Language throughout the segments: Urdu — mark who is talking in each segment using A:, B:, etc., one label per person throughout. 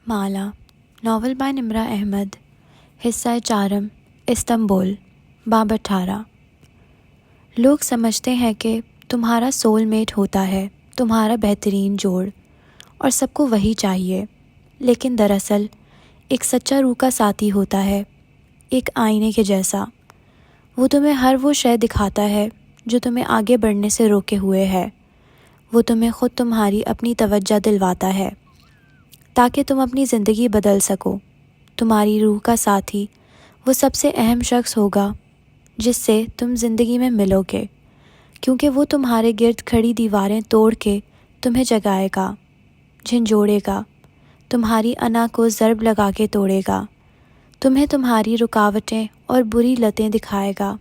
A: مالا ناول بائی نمرہ احمد، حصہ چارم، استنبول، باب 18۔ لوگ سمجھتے ہیں کہ تمہارا سول میٹ ہوتا ہے تمہارا بہترین جوڑ، اور سب کو وہی چاہیے، لیکن دراصل ایک سچا روح کا ساتھی ہوتا ہے، ایک آئینے کے جیسا۔ وہ تمہیں ہر وہ شے دکھاتا ہے جو تمہیں آگے بڑھنے سے روکے ہوئے ہے۔ وہ تمہیں خود تمہاری اپنی توجہ دلواتا ہے تاکہ تم اپنی زندگی بدل سکو۔ تمہاری روح کا ساتھی وہ سب سے اہم شخص ہوگا جس سے تم زندگی میں ملو گے، کیونکہ وہ تمہارے گرد کھڑی دیواریں توڑ کے تمہیں جگائے گا، جھنجھوڑے گا، تمہاری انا کو ضرب لگا کے توڑے گا، تمہیں تمہاری رکاوٹیں اور بری لتیں دکھائے گا،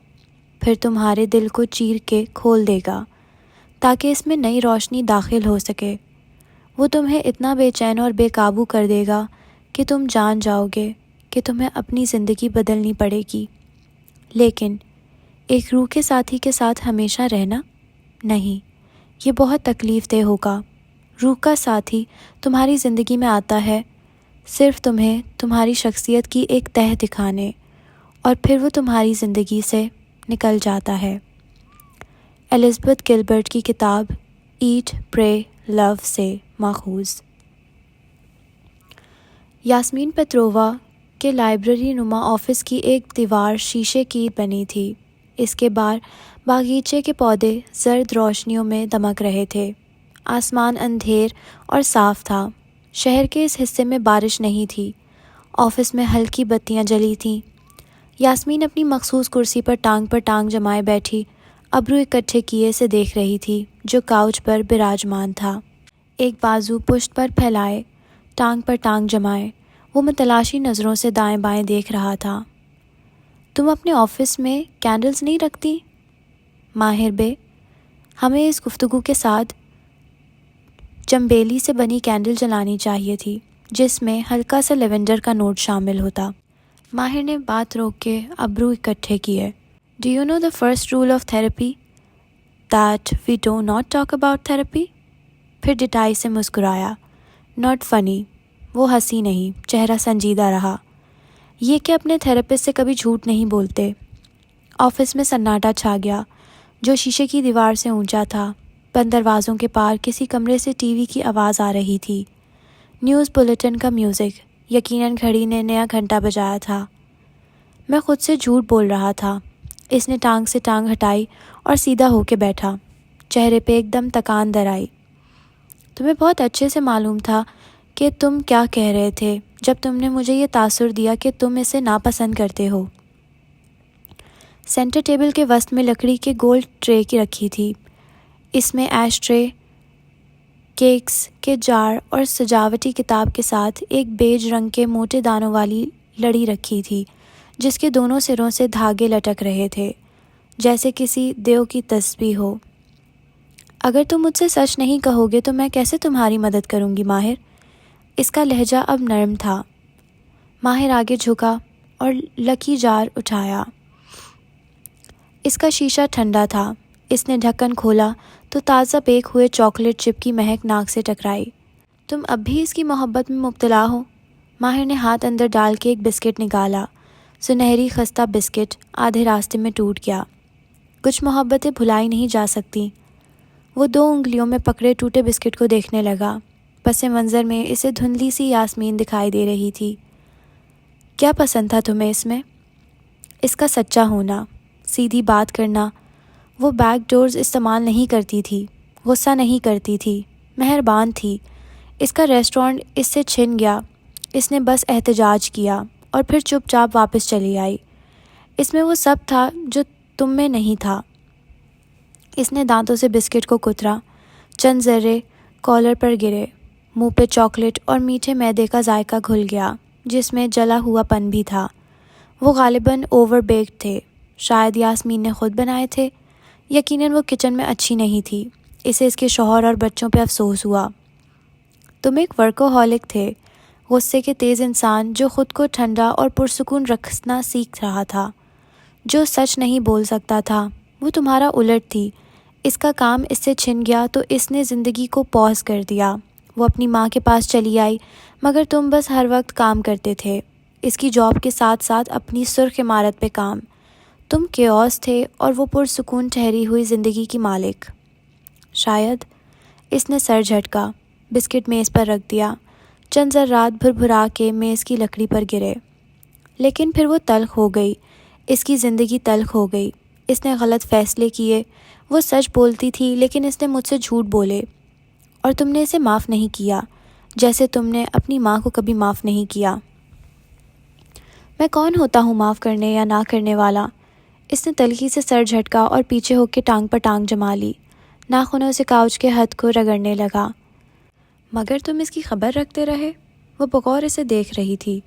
A: پھر تمہارے دل کو چیر کے کھول دے گا تاکہ اس میں نئی روشنی داخل ہو سکے۔ وہ تمہیں اتنا بے چین اور بے قابو کر دے گا کہ تم جان جاؤ گے کہ تمہیں اپنی زندگی بدلنی پڑے گی۔ لیکن ایک روح کے ساتھی کے ساتھ ہمیشہ رہنا نہیں، یہ بہت تکلیف دہ ہوگا۔ روح کا ساتھی تمہاری زندگی میں آتا ہے صرف تمہیں تمہاری شخصیت کی ایک تہہ دکھانے، اور پھر وہ تمہاری زندگی سے نکل جاتا ہے۔ الزبتھ گلبرٹ کی کتاب ایٹ پرے لو سے ماخوذ۔ یاسمین پیترووا کے لائبریری نما آفس کی ایک دیوار شیشے کی بنی تھی۔ اس کے باہر باغیچے کے پودے زرد روشنیوں میں دمک رہے تھے۔ آسمان اندھیر اور صاف تھا۔ شہر کے اس حصے میں بارش نہیں تھی۔ آفس میں ہلکی بتیاں جلی تھیں۔ یاسمین اپنی مخصوص کرسی پر ٹانگ جمائے بیٹھی ابرو اکٹھے کیے سے دیکھ رہی تھی جو کاؤچ پر براجمان تھا۔ ایک بازو پشت پر پھیلائے، ٹانگ پر ٹانگ جمائے، وہ متلاشی نظروں سے دائیں بائیں دیکھ رہا تھا۔ تم اپنے آفس میں کینڈلز نہیں رکھتی؟ ماہر بے، ہمیں اس گفتگو کے ساتھ چمبیلی سے بنی کینڈل جلانی چاہیے تھی جس میں ہلکا سا لیونڈر کا نوٹ شامل ہوتا۔ ماہر نے بات روک کے ابرو اکٹھے کیے۔ Do you know the first rule of therapy? That we do not talk about therapy? پھر ڈٹائی سے مسکرایا۔ Not funny۔ وہ ہنسی نہیں، چہرہ سنجیدہ رہا۔ یہ کہ اپنے تھراپسٹ سے کبھی جھوٹ نہیں بولتے۔ آفس میں سناٹا چھا گیا جو شیشے کی دیوار سے اونچا تھا۔ بند دروازوں کے پار کسی کمرے سے ٹی وی کی آواز آ رہی تھی، نیوز بلیٹن کا میوزک۔ یقیناً گھڑی نے نیا گھنٹا بجایا تھا۔ میں خود سے جھوٹ بول رہا تھا۔ اس نے ٹانگ سے ٹانگ ہٹائی اور سیدھا ہو کے بیٹھا، چہرے پہ ایک دم تکان در آئی۔ تمہیں بہت اچھے سے معلوم تھا کہ تم کیا کہہ رہے تھے جب تم نے مجھے یہ تاثر دیا کہ تم اسے ناپسند کرتے ہو۔ سینٹر ٹیبل کے وسط میں لکڑی کے گول ٹرے کی رکھی تھی۔ اس میں ایش ٹرے، کیکس کے جار اور سجاوٹی کتاب کے ساتھ ایک بیج رنگ کے موٹے دانوں والی لڑی رکھی تھی جس کے دونوں سروں سے دھاگے لٹک رہے تھے جیسے کسی دیو کی تسبیح ہو۔ اگر تم مجھ سے سچ نہیں کہو گے تو میں کیسے تمہاری مدد کروں گی ماہر؟ اس کا لہجہ اب نرم تھا۔ ماہر آگے جھکا اور لکی جار اٹھایا۔ اس کا شیشہ ٹھنڈا تھا۔ اس نے ڈھکن کھولا تو تازہ بیک ہوئے چاکلیٹ چپ کی مہک ناک سے ٹکرائی۔ تم اب بھی اس کی محبت میں مبتلا ہو؟ ماہر نے ہاتھ اندر ڈال کے ایک بسکٹ نکالا۔ سنہری خستہ بسکٹ آدھے راستے میں ٹوٹ گیا۔ کچھ محبتیں بھلائی نہیں جا سکتی۔ وہ 2 انگلیوں میں پکڑے ٹوٹے بسکٹ کو دیکھنے لگا۔ پس منظر میں اسے دھندلی سی یاسمین دکھائی دے رہی تھی۔ کیا پسند تھا تمہیں اس میں؟ اس کا سچا ہونا، سیدھی بات کرنا۔ وہ بیک ڈورز استعمال نہیں کرتی تھی، غصہ نہیں کرتی تھی، مہربان تھی۔ اس کا ریسٹورانٹ اس سے چھن گیا۔ اس نے بس احتجاج کیا اور پھر چپ چاپ واپس چلی آئی۔ اس میں وہ سب تھا جو تم میں نہیں تھا۔ اس نے دانتوں سے بسکٹ کو کترا۔ چند ذرے کالر پر گرے۔ منہ پہ چاکلیٹ اور میٹھے میدے کا ذائقہ گھل گیا جس میں جلا ہوا پن بھی تھا۔ وہ غالباً اوور بیکڈ تھے، شاید یاسمین نے خود بنائے تھے۔ یقیناً وہ کچن میں اچھی نہیں تھی۔ اسے اس کے شوہر اور بچوں پہ افسوس ہوا۔ تم ایک ورکوہولک تھے، غصے کے تیز انسان جو خود کو ٹھنڈا اور پرسکون رکھنا سیکھ رہا تھا، جو سچ نہیں بول سکتا تھا۔ وہ تمہارا الٹ تھی۔ اس کا کام اس سے چھن گیا تو اس نے زندگی کو پاز کر دیا۔ وہ اپنی ماں کے پاس چلی آئی، مگر تم بس ہر وقت کام کرتے تھے، اس کی جاب کے ساتھ ساتھ اپنی سرخ عمارت پہ کام۔ تم کیوس تھے اور وہ پرسکون ٹھہری ہوئی زندگی کی مالک۔ شاید۔ اس نے سر جھٹکا، بسکٹ میز پر رکھ دیا، چند ذرات بھربھرا کے میز کی لکڑی پر گرے۔ لیکن پھر وہ تلخ ہو گئی، اس کی زندگی تلخ ہو گئی۔ اس نے غلط فیصلے کیے، وہ سچ بولتی تھی لیکن اس نے مجھ سے جھوٹ بولے، اور تم نے اسے معاف نہیں کیا، جیسے تم نے اپنی ماں کو کبھی معاف نہیں کیا۔ میں کون ہوتا ہوں معاف کرنے یا نہ کرنے والا؟ اس نے تلخی سے سر جھٹکا اور پیچھے ہو کے ٹانگ پر ٹانگ جما لی، ناخنوں سے کاؤچ کے ہتھ کو رگڑنے لگا۔ مگر تم اس کی خبر رکھتے رہے؟ وہ بغور اسے دیکھ رہی تھی۔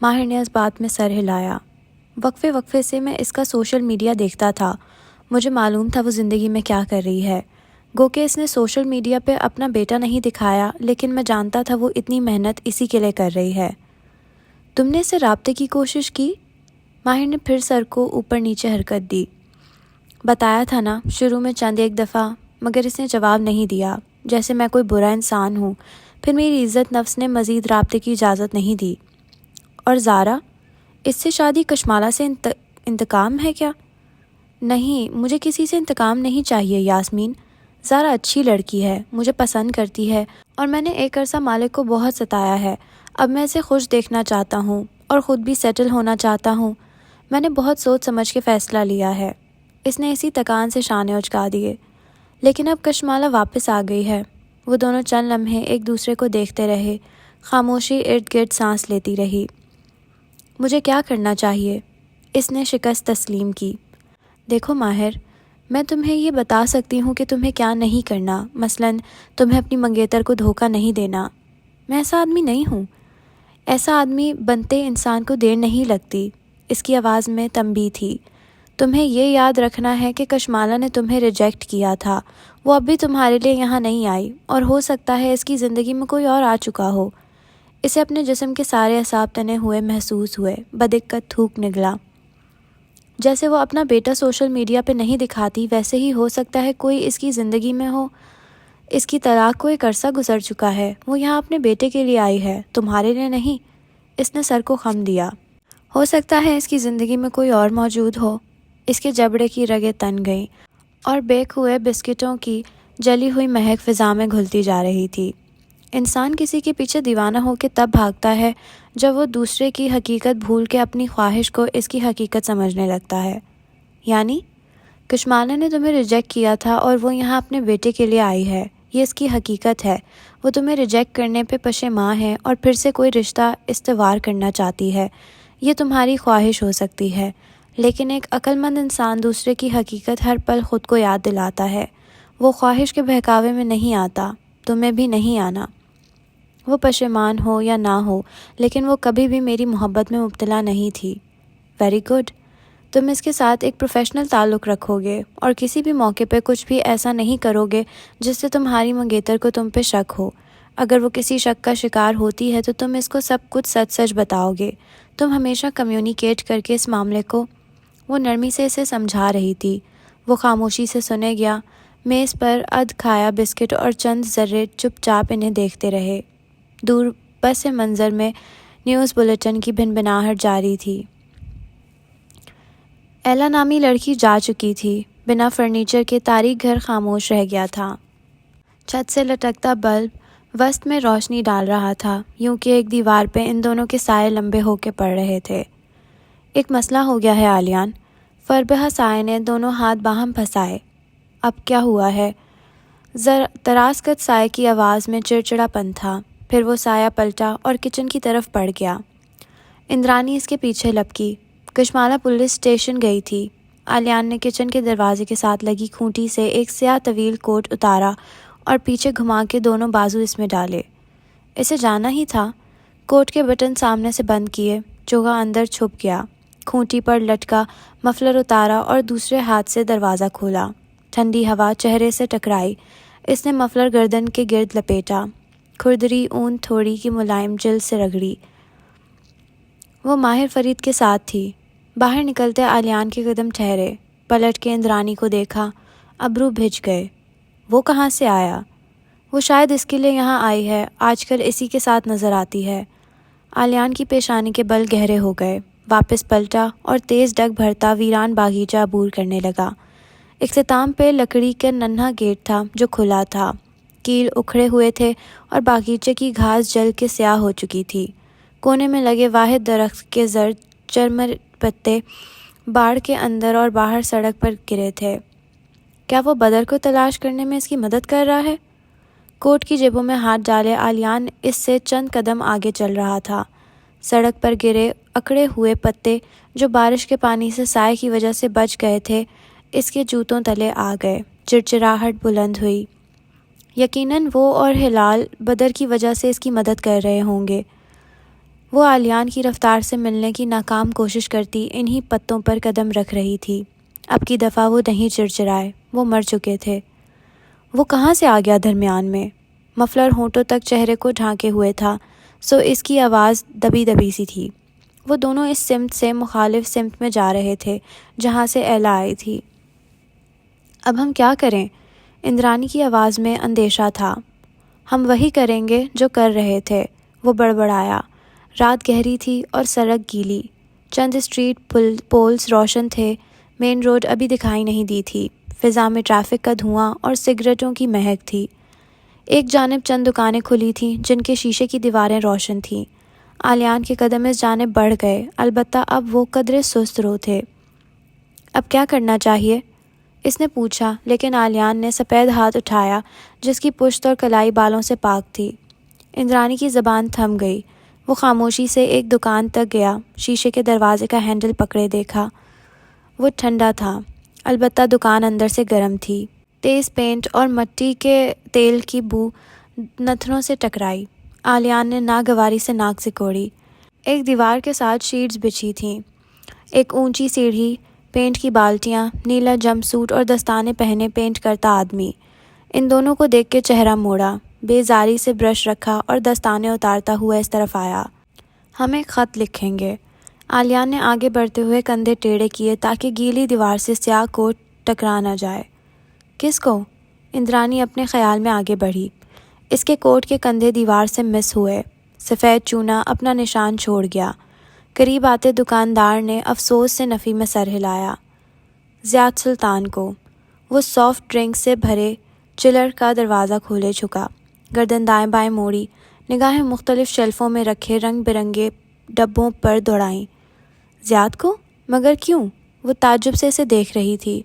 A: ماہر نے اس بات میں سر ہلایا۔ وقفے وقفے سے میں اس کا سوشل میڈیا دیکھتا تھا، مجھے معلوم تھا وہ زندگی میں کیا کر رہی ہے۔ گو کہ اس نے سوشل میڈیا پہ اپنا بیٹا نہیں دکھایا، لیکن میں جانتا تھا وہ اتنی محنت اسی کے لیے کر رہی ہے۔ تم نے اسے رابطے کی کوشش کی؟ ماہر نے پھر سر کو اوپر نیچے حرکت دی۔ بتایا تھا نا، شروع میں چند ایک دفعہ، مگر اس نے جواب نہیں دیا، جیسے میں کوئی برا انسان ہوں۔ پھر میری عزت نفس نے مزید رابطے کی اجازت نہیں دی۔ اور زارا؟ اس سے شادی کشمالہ سے انتقام ہے کیا؟ نہیں، مجھے کسی سے انتقام نہیں چاہیے یاسمین۔ زارا اچھی لڑکی ہے، مجھے پسند کرتی ہے، اور میں نے ایک عرصہ مالک کو بہت ستایا ہے۔ اب میں اسے خوش دیکھنا چاہتا ہوں اور خود بھی سیٹل ہونا چاہتا ہوں۔ میں نے بہت سوچ سمجھ کے فیصلہ لیا ہے۔ اس نے اسی تکان سے شانے اچکا دیے۔ لیکن اب کشمالہ واپس آ گئی ہے۔ وہ دونوں چند لمحے ایک دوسرے کو دیکھتے رہے، خاموشی ارد گرد سانس لیتی رہی۔ مجھے کیا کرنا چاہیے؟ اس نے شکست تسلیم کی۔ دیکھو ماہر، میں تمہیں یہ بتا سکتی ہوں کہ تمہیں کیا نہیں کرنا، مثلاً تمہیں اپنی منگیتر کو دھوکہ نہیں دینا۔ میں ایسا آدمی نہیں ہوں۔ ایسا آدمی بنتے انسان کو دیر نہیں لگتی۔ اس کی آواز میں تنبیہ تھی۔ تمہیں یہ یاد رکھنا ہے کہ کشمالہ نے تمہیں ریجیکٹ کیا تھا، وہ اب بھی تمہارے لیے یہاں نہیں آئی، اور ہو سکتا ہے اس کی زندگی میں کوئی اور آ چکا ہو۔ اسے اپنے جسم کے سارے اعصاب تنے ہوئے محسوس ہوئے، بدقت تھوک نکلا۔ جیسے وہ اپنا بیٹا سوشل میڈیا پہ نہیں دکھاتی، ویسے ہی ہو سکتا ہے کوئی اس کی زندگی میں ہو۔ اس کی طلاق کو ایک عرصہ گزر چکا ہے، وہ یہاں اپنے بیٹے کے لیے آئی ہے، تمہارے لیے نہیں۔ اس نے سر کو خم دیا۔ ہو سکتا ہے اس کی زندگی میں کوئی اور موجود ہو۔ اس کے جبڑے کی رگیں تن گئیں، اور بیک ہوئے بسکٹوں کی جلی ہوئی مہک فضا میں گھلتی جا رہی تھی۔ انسان کسی کے پیچھے دیوانہ ہو کے تب بھاگتا ہے جب وہ دوسرے کی حقیقت بھول کے اپنی خواہش کو اس کی حقیقت سمجھنے لگتا ہے۔ یعنی کشمالہ نے تمہیں ریجیکٹ کیا تھا اور وہ یہاں اپنے بیٹے کے لیے آئی ہے، یہ اس کی حقیقت ہے۔ وہ تمہیں ریجیکٹ کرنے پہ پشیمان ہے اور پھر سے کوئی رشتہ استوار کرنا چاہتی ہے۔ یہ تمہاری خواہش ہو سکتی ہے، لیکن ایک عقل مند انسان دوسرے کی حقیقت ہر پل خود کو یاد دلاتا ہے۔ وہ خواہش کے بہکاوے میں نہیں آتا، تمہیں بھی نہیں آنا۔ وہ پشیمان ہو یا نہ ہو، لیکن وہ کبھی بھی میری محبت میں مبتلا نہیں تھی۔ Very good. تم اس کے ساتھ ایک پروفیشنل تعلق رکھو گے اور کسی بھی موقع پہ کچھ بھی ایسا نہیں کرو گے جس سے تمہاری منگیتر کو تم پہ شک ہو۔ اگر وہ کسی شک کا شکار ہوتی ہے تو تم اس کو سب کچھ سچ سچ بتاؤ گے۔ تم ہمیشہ کمیونیکیٹ کر کے اس معاملے کو۔ وہ نرمی سے اسے سمجھا رہی تھی۔ وہ خاموشی سے سنے گیا، میز پر ادھ کھایا بسکٹ اور چند ذرے چپ چاپ انہیں دیکھتے رہے۔ دور پس منظر میں نیوز بلیٹن کی بھنبھناہٹ جاری تھی۔ ایلا نامی لڑکی جا چکی تھی۔ بنا فرنیچر کے تاریک گھر خاموش رہ گیا تھا۔ چھت سے لٹکتا بلب وسط میں روشنی ڈال رہا تھا، یوں کہ ایک دیوار پہ ان دونوں کے سائے لمبے ہو کے پڑ رہے تھے۔ ایک مسئلہ ہو گیا ہے آلیان۔ فربہ سائے نے دونوں ہاتھ باہم پھنسائے۔ اب کیا ہوا ہے؟ تراسکت سائے کی آواز میں چڑچڑا پن تھا۔ پھر وہ سایہ پلٹا اور کچن کی طرف بڑھ گیا۔ اندرانی اس کے پیچھے لپکی۔ کشمالہ پولیس اسٹیشن گئی تھی۔ آلیان نے کچن کے دروازے کے ساتھ لگی کھونٹی سے ایک سیاہ طویل کوٹ اتارا اور پیچھے گھما کے دونوں بازو اس میں ڈالے۔ اسے جانا ہی تھا۔ کوٹ کے بٹن سامنے سے بند کیے، چوغا اندر چھپ گیا، کھونٹی پر لٹکا مفلر اتارا اور دوسرے ہاتھ سے دروازہ کھولا۔ ٹھنڈی ہوا چہرے سے ٹکرائی۔ اس نے مفلر گردن کے گرد لپیٹا، کھردری اون تھوڑی کی ملائم جلد سے رگڑی۔ وہ ماہر فرید کے ساتھ تھی۔ باہر نکلتے آلیان کے قدم ٹھہرے، پلٹ کے اندرانی کو دیکھا، ابرو بھج گئے۔ وہ کہاں سے آیا؟ وہ شاید اس کے لیے یہاں آئی ہے، آج کل اسی کے ساتھ نظر آتی ہے۔ آلیان کی پیشانی کے بل گہرے ہو گئے، واپس پلٹا اور تیز ڈگ بھرتا ویران باغیچہ عبور کرنے لگا۔ اختتام پہ لکڑی کا ننھا گیٹ تھا جو کھلا تھا، کیل اکھڑے ہوئے تھے اور باغیچے کی گھاس جل کے سیاہ ہو چکی تھی۔ کونے میں لگے واحد درخت کے زرد چرمر پتے باڑ کے اندر اور باہر سڑک پر گرے تھے۔ کیا وہ بدر کو تلاش کرنے میں اس کی مدد کر رہا ہے؟ کوٹ کی جیبوں میں ہاتھ ڈالے آلیان اس سے چند قدم آگے چل رہا تھا۔ سڑک پر گرے اکڑے ہوئے پتے جو بارش کے پانی سے سائے کی وجہ سے بچ گئے تھے اس کے جوتوں تلے آ گئے۔ چڑچڑاہٹ بلند ہوئی۔ یقیناً وہ اور ہلال بدر کی وجہ سے اس کی مدد کر رہے ہوں گے۔ وہ آلیان کی رفتار سے ملنے کی ناکام کوشش کرتی انہی پتوں پر قدم رکھ رہی تھی۔ اب کی دفعہ وہ نہیں چڑچڑائے، وہ مر چکے تھے۔ وہ کہاں سے آ گیا درمیان میں؟ مفلر ہونٹوں تک چہرے کو ڈھانکے ہوئے تھا، سو اس کی آواز دبی دبی سی تھی۔ وہ دونوں اس سمت سے مخالف سمت میں جا رہے تھے جہاں سے ایلا آئی تھی۔ اب ہم کیا کریں؟ اندرانی کی آواز میں اندیشہ تھا۔ ہم وہی کریں گے جو کر رہے تھے، وہ بڑبڑایا۔ رات گہری تھی اور سڑک گیلی، چند اسٹریٹ پولز روشن تھے، مین روڈ ابھی دکھائی نہیں دی تھی۔ فضا میں ٹریفک کا دھواں اور سگریٹوں کی مہک تھی۔ ایک جانب چند دکانیں کھلی تھیں جن کے شیشے کی دیواریں روشن تھیں۔ آلیان کے قدم اس جانب بڑھ گئے، البتہ اب وہ قدرے سست رو تھے۔ اب کیا کرنا چاہیے؟ اس نے پوچھا، لیکن آلیان نے سفید ہاتھ اٹھایا جس کی پشت اور کلائی بالوں سے پاک تھی۔ اندرانی کی زبان تھم گئی۔ وہ خاموشی سے ایک دکان تک گیا، شیشے کے دروازے کا ہینڈل پکڑے دیکھا۔ وہ ٹھنڈا تھا، البتہ دکان اندر سے گرم تھی۔ تیز پینٹ اور مٹی کے تیل کی بو نتنوں سے ٹکرائی۔ آلیان نے ناگواری سے ناک سکوڑی۔ ایک دیوار کے ساتھ شیٹس بچھی تھیں، ایک اونچی سیڑھی، پینٹ کی بالٹیاں، نیلا جمپ سوٹ اور دستانے پہنے پینٹ کرتا آدمی۔ ان دونوں کو دیکھ کے چہرہ موڑا، بے زاری سے برش رکھا اور دستانے اتارتا ہوا اس طرف آیا۔ ہم ایک خط لکھیں گے۔ آلیان نے آگے بڑھتے ہوئے کندھے ٹیڑھے کیے تاکہ گیلی دیوار سے سیاہ کوٹ ٹکرا نہ جائے۔ کس کو؟ اندرانی اپنے خیال میں آگے بڑھی۔ اس کے کوٹ کے کندھے دیوار سے مس ہوئے، سفید چونا اپنا نشان چھوڑ گیا۔ قریب آتے دکاندار نے افسوس سے نفی میں سر ہلایا۔ زیاد سلطان کو۔ وہ سافٹ ڈرنک سے بھرے چلر کا دروازہ کھولے جھکا، گردن دائیں بائیں موڑی، نگاہیں مختلف شیلفوں میں رکھے رنگ برنگے ڈبوں پر دوڑائیں۔ زیاد کو؟ مگر کیوں؟ وہ تعجب سے اسے دیکھ رہی تھی۔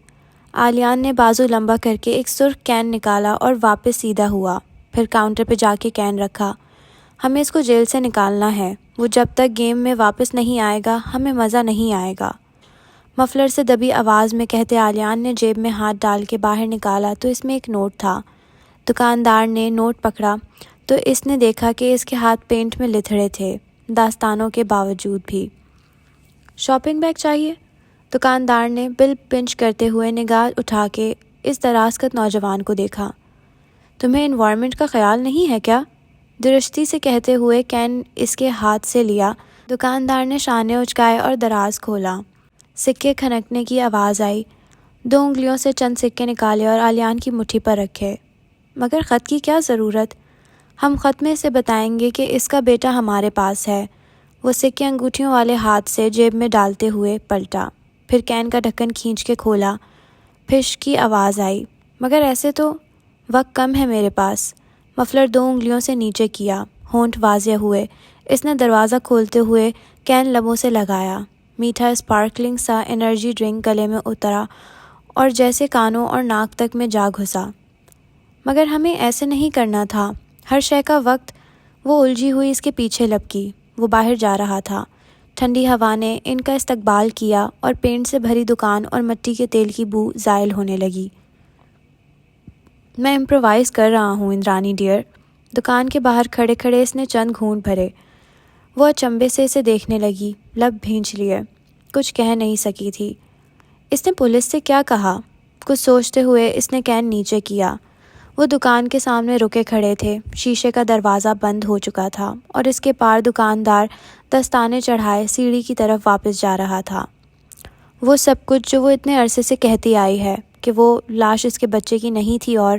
A: آلیان نے بازو لمبا کر کے ایک سرخ کین نکالا اور واپس سیدھا ہوا، پھر کاؤنٹر پہ جا کے کین رکھا۔ ہمیں اس کو جیل سے نکالنا ہے، وہ جب تک گیم میں واپس نہیں آئے گا ہمیں مزہ نہیں آئے گا۔ مفلر سے دبی آواز میں کہتے آلیان نے جیب میں ہاتھ ڈال کے باہر نکالا تو اس میں ایک نوٹ تھا۔ دکاندار نے نوٹ پکڑا تو اس نے دیکھا کہ اس کے ہاتھ پینٹ میں لتھڑے تھے، داستانوں کے باوجود بھی۔ شاپنگ بیگ چاہیے؟ دکاندار نے بل پنچ کرتے ہوئے نگاہ اٹھا کے اس دراز قد نوجوان کو دیکھا۔ تمہیں انوائرمنٹ کا خیال نہیں ہے کیا؟ درستی سے کہتے ہوئے کین اس کے ہاتھ سے لیا۔ دکاندار نے شانے اچکائے اور دراز کھولا۔ سکے کھنکنے کی آواز آئی۔ 2 انگلیوں سے چند سکے نکالے اور آلیان کی مٹھی پر رکھے۔ مگر خط کی کیا ضرورت؟ ہم خط میں اسے بتائیں گے کہ اس کا بیٹا ہمارے پاس ہے۔ وہ سکے انگوٹھیوں والے ہاتھ سے جیب میں ڈالتے ہوئے پلٹا، پھر کین کا ڈھکن کھینچ کے کھولا۔ پھش کی آواز آئی۔ مگر ایسے تو وقت کم ہے میرے پاس۔ مفلر 2 انگلیوں سے نیچے کیا، ہونٹ واضح ہوئے۔ اس نے دروازہ کھولتے ہوئے کین لبوں سے لگایا۔ میٹھا اسپارکلنگ سا انرجی ڈرنک گلے میں اترا اور جیسے کانوں اور ناک تک میں جا گھسا۔ مگر ہمیں ایسے نہیں کرنا تھا۔ ہر شے کا وقت۔ وہ الجھی ہوئی اس کے پیچھے لپکی۔ وہ باہر جا رہا تھا۔ ٹھنڈی ہوا نے ان کا استقبال کیا اور پینٹ سے بھری دکان اور مٹی کے تیل کی بو زائل ہونے لگی۔ میں امپرووائز کر رہا ہوں اندرانی ڈیئر۔ دکان کے باہر کھڑے کھڑے اس نے چند گھونٹ بھرے۔ وہ اچنبے سے اسے دیکھنے لگی، لب بھینچ لیے، کچھ کہہ نہیں سکی تھی۔ اس نے پولیس سے کیا کہا؟ کچھ سوچتے ہوئے اس نے کین نیچے کیا۔ وہ دکان کے سامنے رکے کھڑے تھے، شیشے کا دروازہ بند ہو چکا تھا اور اس کے پار دکاندار دستانے چڑھائے سیڑھی کی طرف واپس جا رہا تھا۔ وہ سب کچھ جو وہ اتنے عرصے سے کہتی آئی ہے کہ وہ لاش اس کے بچے کی نہیں تھی اور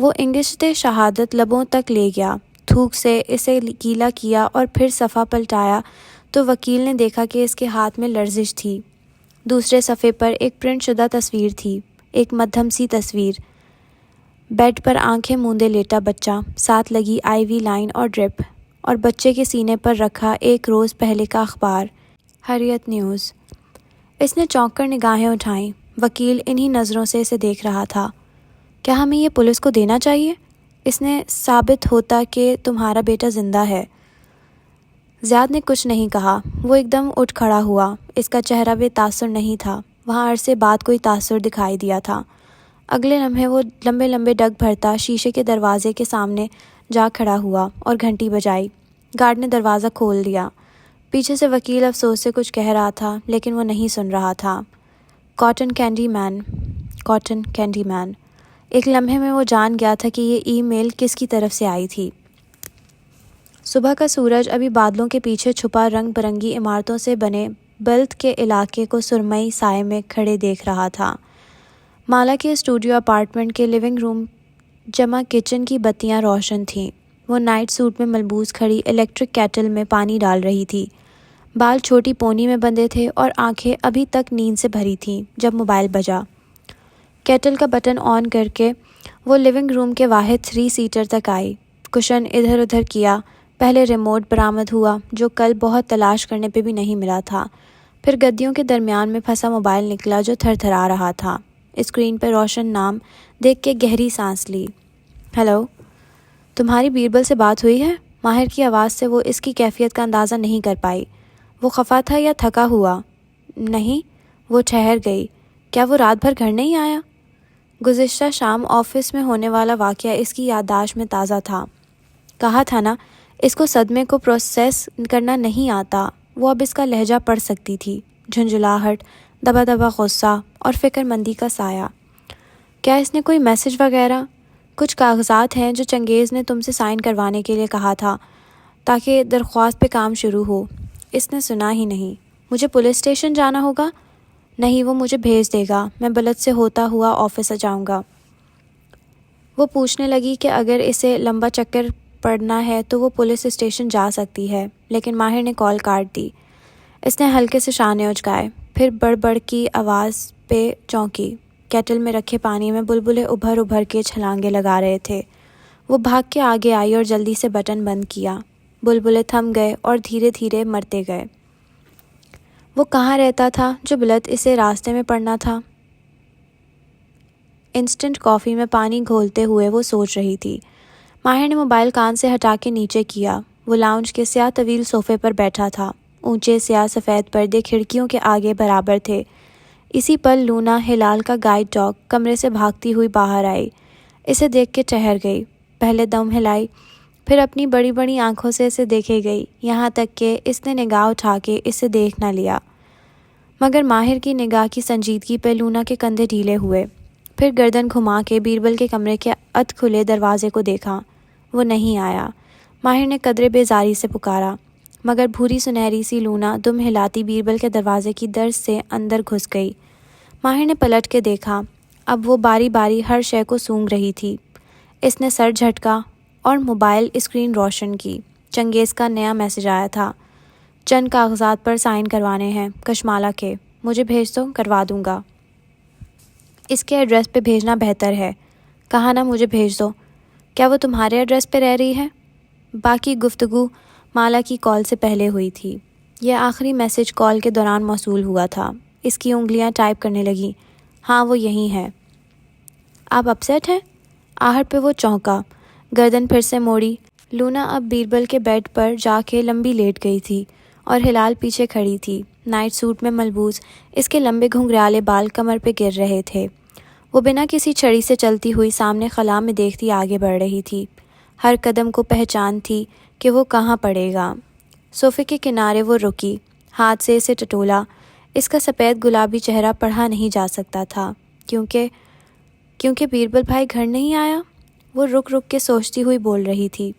A: وہ انگشت شہادت لبوں تک لے گیا، تھوک سے اسے گیلا کیا اور پھر صفحہ پلٹایا تو وکیل نے دیکھا کہ اس کے ہاتھ میں لرزش تھی۔ دوسرے صفحے پر ایک پرنٹ شدہ تصویر تھی، ایک مدھم سی تصویر، بیڈ پر آنکھیں موندے لیٹا بچہ، ساتھ لگی آئی وی لائن اور ڈرپ، اور بچے کے سینے پر رکھا ایک روز پہلے کا اخبار، حریت نیوز۔ اس نے چونک کر نگاہیں اٹھائیں۔ وکیل انہی نظروں سے اسے دیکھ رہا تھا۔ کیا ہمیں یہ پولیس کو دینا چاہیے؟ اس نے ثابت ہوتا کہ تمہارا بیٹا زندہ ہے۔ زیاد نے کچھ نہیں کہا۔ وہ ایک دم اٹھ کھڑا ہوا۔ اس کا چہرہ بے تاثر نہیں تھا۔ وہاں عرصے بعد کوئی تاثر دکھائی دیا تھا۔ اگلے لمحے وہ لمبے لمبے ڈگ بھرتا شیشے کے دروازے کے سامنے جا کھڑا ہوا اور گھنٹی بجائی۔ گارڈ نے دروازہ کھول دیا۔ پیچھے سے وکیل افسوس سے کچھ کہہ رہا تھا لیکن وہ نہیں سن رہا تھا۔ کاٹن کینڈی مین۔ ایک لمحے میں وہ جان گیا تھا کہ یہ ای میل کس کی طرف سے آئی تھی۔ صبح کا سورج ابھی بادلوں کے پیچھے چھپا رنگ برنگی عمارتوں سے بنے بلد کے علاقے کو سرمئی سائے میں کھڑے دیکھ رہا تھا۔ مالا کے اسٹوڈیو اپارٹمنٹ کے لیونگ روم جمع کچن کی بتیاں روشن تھیں۔ وہ نائٹ سوٹ میں ملبوس کھڑی الیکٹرک کیٹل میں پانی ڈال رہی تھی۔ بال چھوٹی پونی میں بندھے تھے اور آنکھیں ابھی تک نیند سے بھری تھیں جب موبائل بجا۔ کیٹل کا بٹن آن کر کے وہ لیونگ روم کے واحد 3 سیٹر تک آئی۔ کشن ادھر ادھر کیا۔ پہلے ریموٹ برآمد ہوا جو کل بہت تلاش کرنے پہ بھی نہیں ملا تھا۔ پھر گدیوں کے درمیان میں پھنسا موبائل نکلا جو تھر تھرا رہا تھا۔ اسکرین پہ روشن نام دیکھ کے گہری سانس لی۔ ہیلو، تمہاری بیربل سے بات ہوئی ہے؟ ماہر کی آواز سے وہ اس کی کیفیت کا اندازہ نہیں کر پائی۔ وہ خفا تھا یا تھکا ہوا؟ نہیں، وہ ٹھہر گئی۔ کیا وہ رات بھر گھر نہیں آیا؟ گزشتہ شام آفس میں ہونے والا واقعہ اس کی یادداشت میں تازہ تھا۔ کہا تھا نا، اس کو صدمے کو پروسیس کرنا نہیں آتا۔ وہ اب اس کا لہجہ پڑھ سکتی تھی، جھنجھلاہٹ، دبا دبا غصہ اور فکر مندی کا سایہ۔ کیا اس نے کوئی میسج وغیرہ؟ کچھ کاغذات ہیں جو چنگیز نے تم سے سائن کروانے کے لیے کہا تھا تاکہ درخواست پہ کام شروع ہو۔ اس نے سنا ہی نہیں۔ مجھے پولیس اسٹیشن جانا ہوگا؟ نہیں، وہ مجھے بھیج دے گا، میں بلد سے ہوتا ہوا آفس جاؤں گا۔ وہ پوچھنے لگی کہ اگر اسے لمبا چکر پڑنا ہے تو وہ پولیس اسٹیشن جا سکتی ہے، لیکن ماہر نے کال کاٹ دی۔ اس نے ہلکے سے شانے اچکائے، پھر بڑبڑ کی آواز پہ چونکی۔ کیٹل میں رکھے پانی میں بلبلے ابھر ابھر کے چھلانگے لگا رہے تھے۔ وہ بھاگ کے آگے آئی اور جلدی سے بٹن بند کیا۔ بلبلے تھم گئے اور دھیرے دھیرے مرتے گئے۔ وہ کہاں رہتا تھا جو بلد اسے راستے میں پڑنا تھا؟ انسٹنٹ کافی میں پانی گھولتے ہوئے وہ سوچ رہی تھی۔ ماہر نے موبائل کان سے ہٹا کے نیچے کیا۔ وہ لاؤنج کے سیاہ طویل صوفے پر بیٹھا تھا۔ اونچے سیاہ سفید پردے کھڑکیوں کے آگے برابر تھے۔ اسی پل لونا، ہلال کا گائیڈ ڈاگ، کمرے سے بھاگتی ہوئی باہر آئی۔ اسے دیکھ کے ٹھہر گئی، پہلے دم ہلائی، پھر اپنی بڑی بڑی آنکھوں سے اسے دیکھے گئی، یہاں تک کہ اس نے نگاہ اٹھا کے اسے دیکھ نہ لیا۔ مگر ماہر کی نگاہ کی سنجیدگی پہ لونا کے کندھے ڈھیلے ہوئے۔ پھر گردن گھما کے بیربل کے کمرے کے ادھ کھلے دروازے کو دیکھا۔ وہ نہیں آیا۔ ماہر نے قدرے بیزاری سے پکارا، مگر بھوری سنہری سی لونا دم ہلاتی بیربل کے دروازے کی درز سے اندر گھس گئی۔ ماہر نے پلٹ کے دیکھا، اب وہ باری باری ہر شے کو سونگھ رہی تھی۔ اس نے سر جھٹکا اور موبائل اسکرین روشن کی۔ چنگیز کا نیا میسج آیا تھا۔ چند کاغذات پر سائن کروانے ہیں، کشمالہ کے، مجھے بھیج دو، کروا دوں گا۔ اس کے ایڈریس پہ بھیجنا بہتر ہے۔ کہا نا مجھے بھیج دو۔ کیا وہ تمہارے ایڈریس پہ رہ رہی ہے؟ باقی گفتگو مالا کی کال سے پہلے ہوئی تھی۔ یہ آخری میسج کال کے دوران موصول ہوا تھا۔ اس کی انگلیاں ٹائپ کرنے لگیں۔ ہاں، وہ یہی ہے۔ آپ اپسیٹ ہیں؟ آہٹ پہ وہ چونکا، گردن پھر سے موڑی۔ لونا اب بیربل کے بیڈ پر جا کے لمبی لیٹ گئی تھی اور ہلال پیچھے کھڑی تھی، نائٹ سوٹ میں ملبوس۔ اس کے لمبے گھنگریالے بال کمر پہ گر رہے تھے۔ وہ بنا کسی چھڑی سے چلتی ہوئی سامنے خلا میں دیکھتی آگے بڑھ رہی تھی۔ ہر قدم کو پہچان تھی کہ وہ کہاں پڑے گا۔ صوفے کے کنارے وہ رکی، ہاتھ سے اسے ٹٹولا۔ اس کا سفید گلابی چہرہ پڑھا نہیں جا سکتا تھا، کیونکہ بیربل بھائی گھر نہیں آیا؟ وہ رک رک کے سوچتی ہوئی بول رہی تھی۔